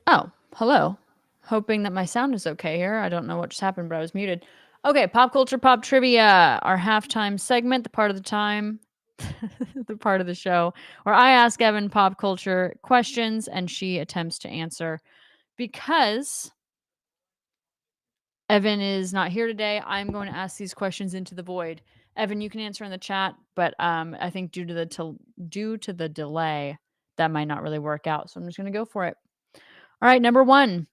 Oh, hello. Hoping that my sound is okay here. I don't know what just happened, but I was muted. Okay, pop culture pop trivia, our halftime segment, the part of the time, the part of the show where I ask Evan pop culture questions and she attempts to answer. Because Evan is not here today, I'm going to ask these questions into the void. Evan, you can answer in the chat, but I think due to the delay, that might not really work out. So I'm just going to go for it. All right, number 1.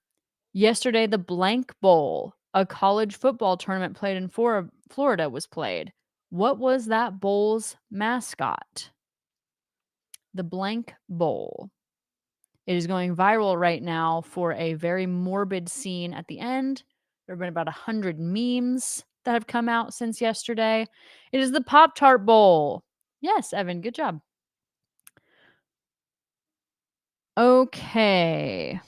Yesterday, the Blank Bowl, a college football tournament played in Florida, was played. What was that bowl's mascot? The Blank Bowl. It is going viral right now for a very morbid scene at the end. There have been about 100 memes that have come out since yesterday. It is the Pop-Tart Bowl. Yes, Evan, good job. Okay.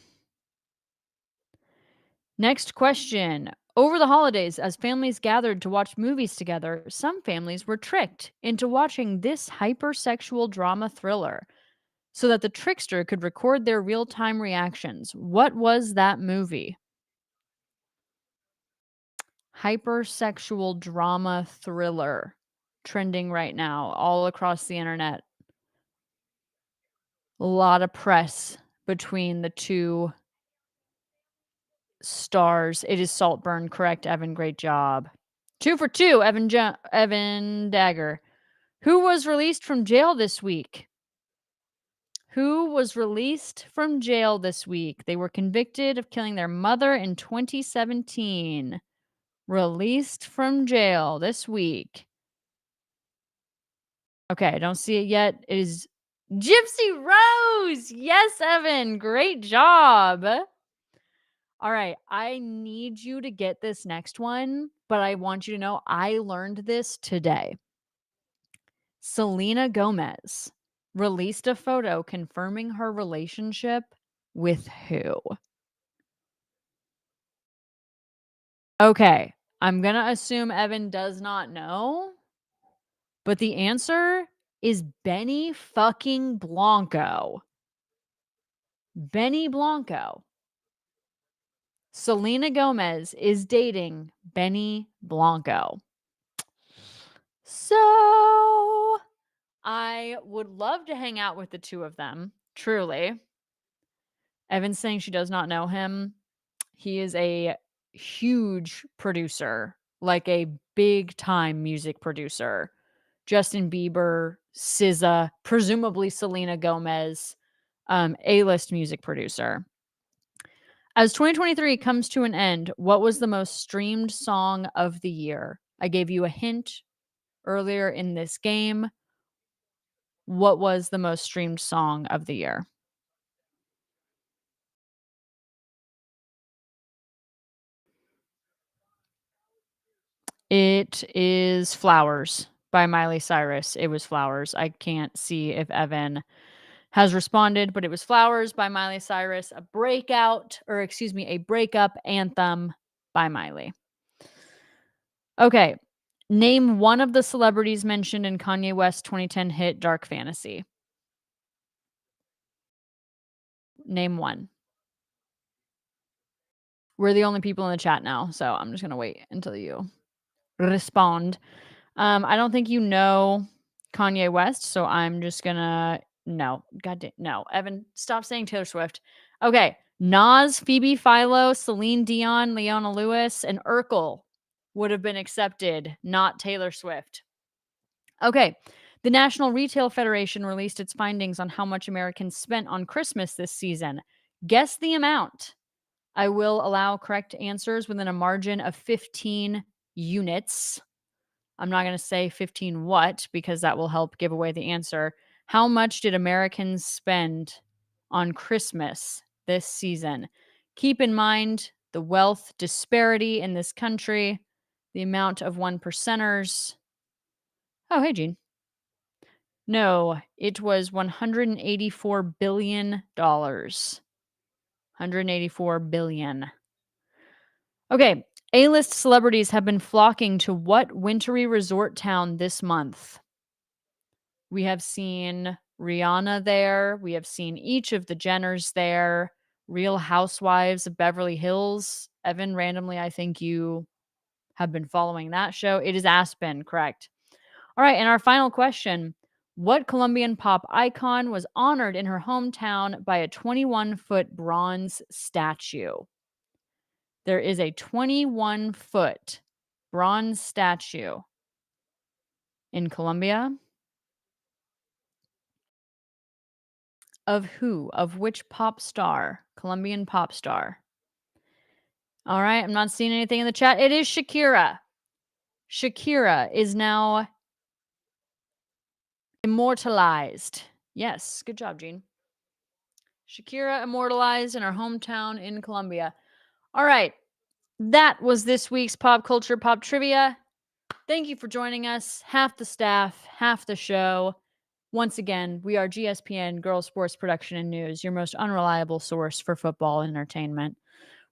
Next question. Over the holidays, as families gathered to watch movies together, some families were tricked into watching this hypersexual drama thriller so that the trickster could record their real time reactions. What was that movie? Hypersexual drama thriller. Trending right now, all across the internet. A lot of press between the two stars. It is Saltburn, correct, Evan? Great job. 2 for 2, Evan Dagger. Who was released from jail this week? Who was released from jail this week? They were convicted of killing their mother in 2017. Released from jail this week. Okay, I don't see it yet. It is Gypsy Rose. Yes, Evan. Great job. All right, I need you to get this next one, but I want you to know I learned this today. Selena Gomez released a photo confirming her relationship with who? Okay, I'm going to assume Evan does not know, but the answer is Benny fucking Blanco. Benny Blanco. Selena Gomez is dating Benny Blanco. So I would love to hang out with the two of them, truly. Evan's saying she does not know him. He is a huge producer, like a big time music producer. Justin Bieber, SZA, presumably Selena Gomez, A-list music producer. As 2023 comes to an end, what was the most streamed song of the year? I gave you a hint earlier in this game. What was the most streamed song of the year? It is Flowers by Miley Cyrus. It was Flowers. I can't see if Evan has responded, but it was Flowers by Miley Cyrus, a breakup anthem by Miley. Okay. Name one of the celebrities mentioned in Kanye West's 2010 hit Dark Fantasy. Name one. We're the only people in the chat now, so I'm just going to wait until you respond. I don't think you know Kanye West, so I'm just gonna no. No. Evan, stop saying Taylor Swift. Okay. Nas, Phoebe Philo, Celine Dion, Leona Lewis, and Urkel would have been accepted, not Taylor Swift. Okay. The National Retail Federation released its findings on how much Americans spent on Christmas this season. Guess the amount. I will allow correct answers within a margin of 15 units. I'm not going to say 15 what because that will help give away the answer. How much did Americans spend on Christmas this season? Keep in mind the wealth disparity in this country, the amount of one percenters. Oh, hey, Gene. No, it was $184 billion. $184 billion. Okay, A-list celebrities have been flocking to what wintry resort town this month? We have seen Rihanna there. We have seen each of the Jenners there. Real Housewives of Beverly Hills. Evan, randomly, I think you have been following that show. It is Aspen, correct. All right, and our final question. What Colombian pop icon was honored in her hometown by a 21-foot bronze statue? There is a 21-foot bronze statue in Colombia. Of who? Of which pop star? Colombian pop star. All right, I'm not seeing anything in the chat. It is Shakira. Shakira is now immortalized. Yes, good job, Gene. Shakira immortalized in her hometown in Colombia. All right, that was this week's Pop Culture Pop Trivia. Thank you for joining us. Half the staff, half the show. Once again, we are GSPN, Girls Sports Production and News, your most unreliable source for football and entertainment.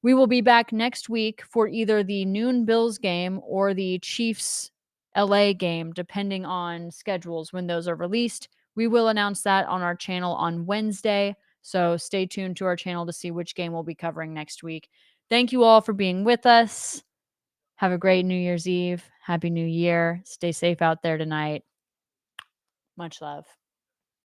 We will be back next week for either the noon Bills game or the Chiefs LA game, depending on schedules when those are released. We will announce that on our channel on Wednesday, so stay tuned to our channel to see which game we'll be covering next week. Thank you all for being with us. Have a great New Year's Eve. Happy New Year. Stay safe out there tonight. Much love.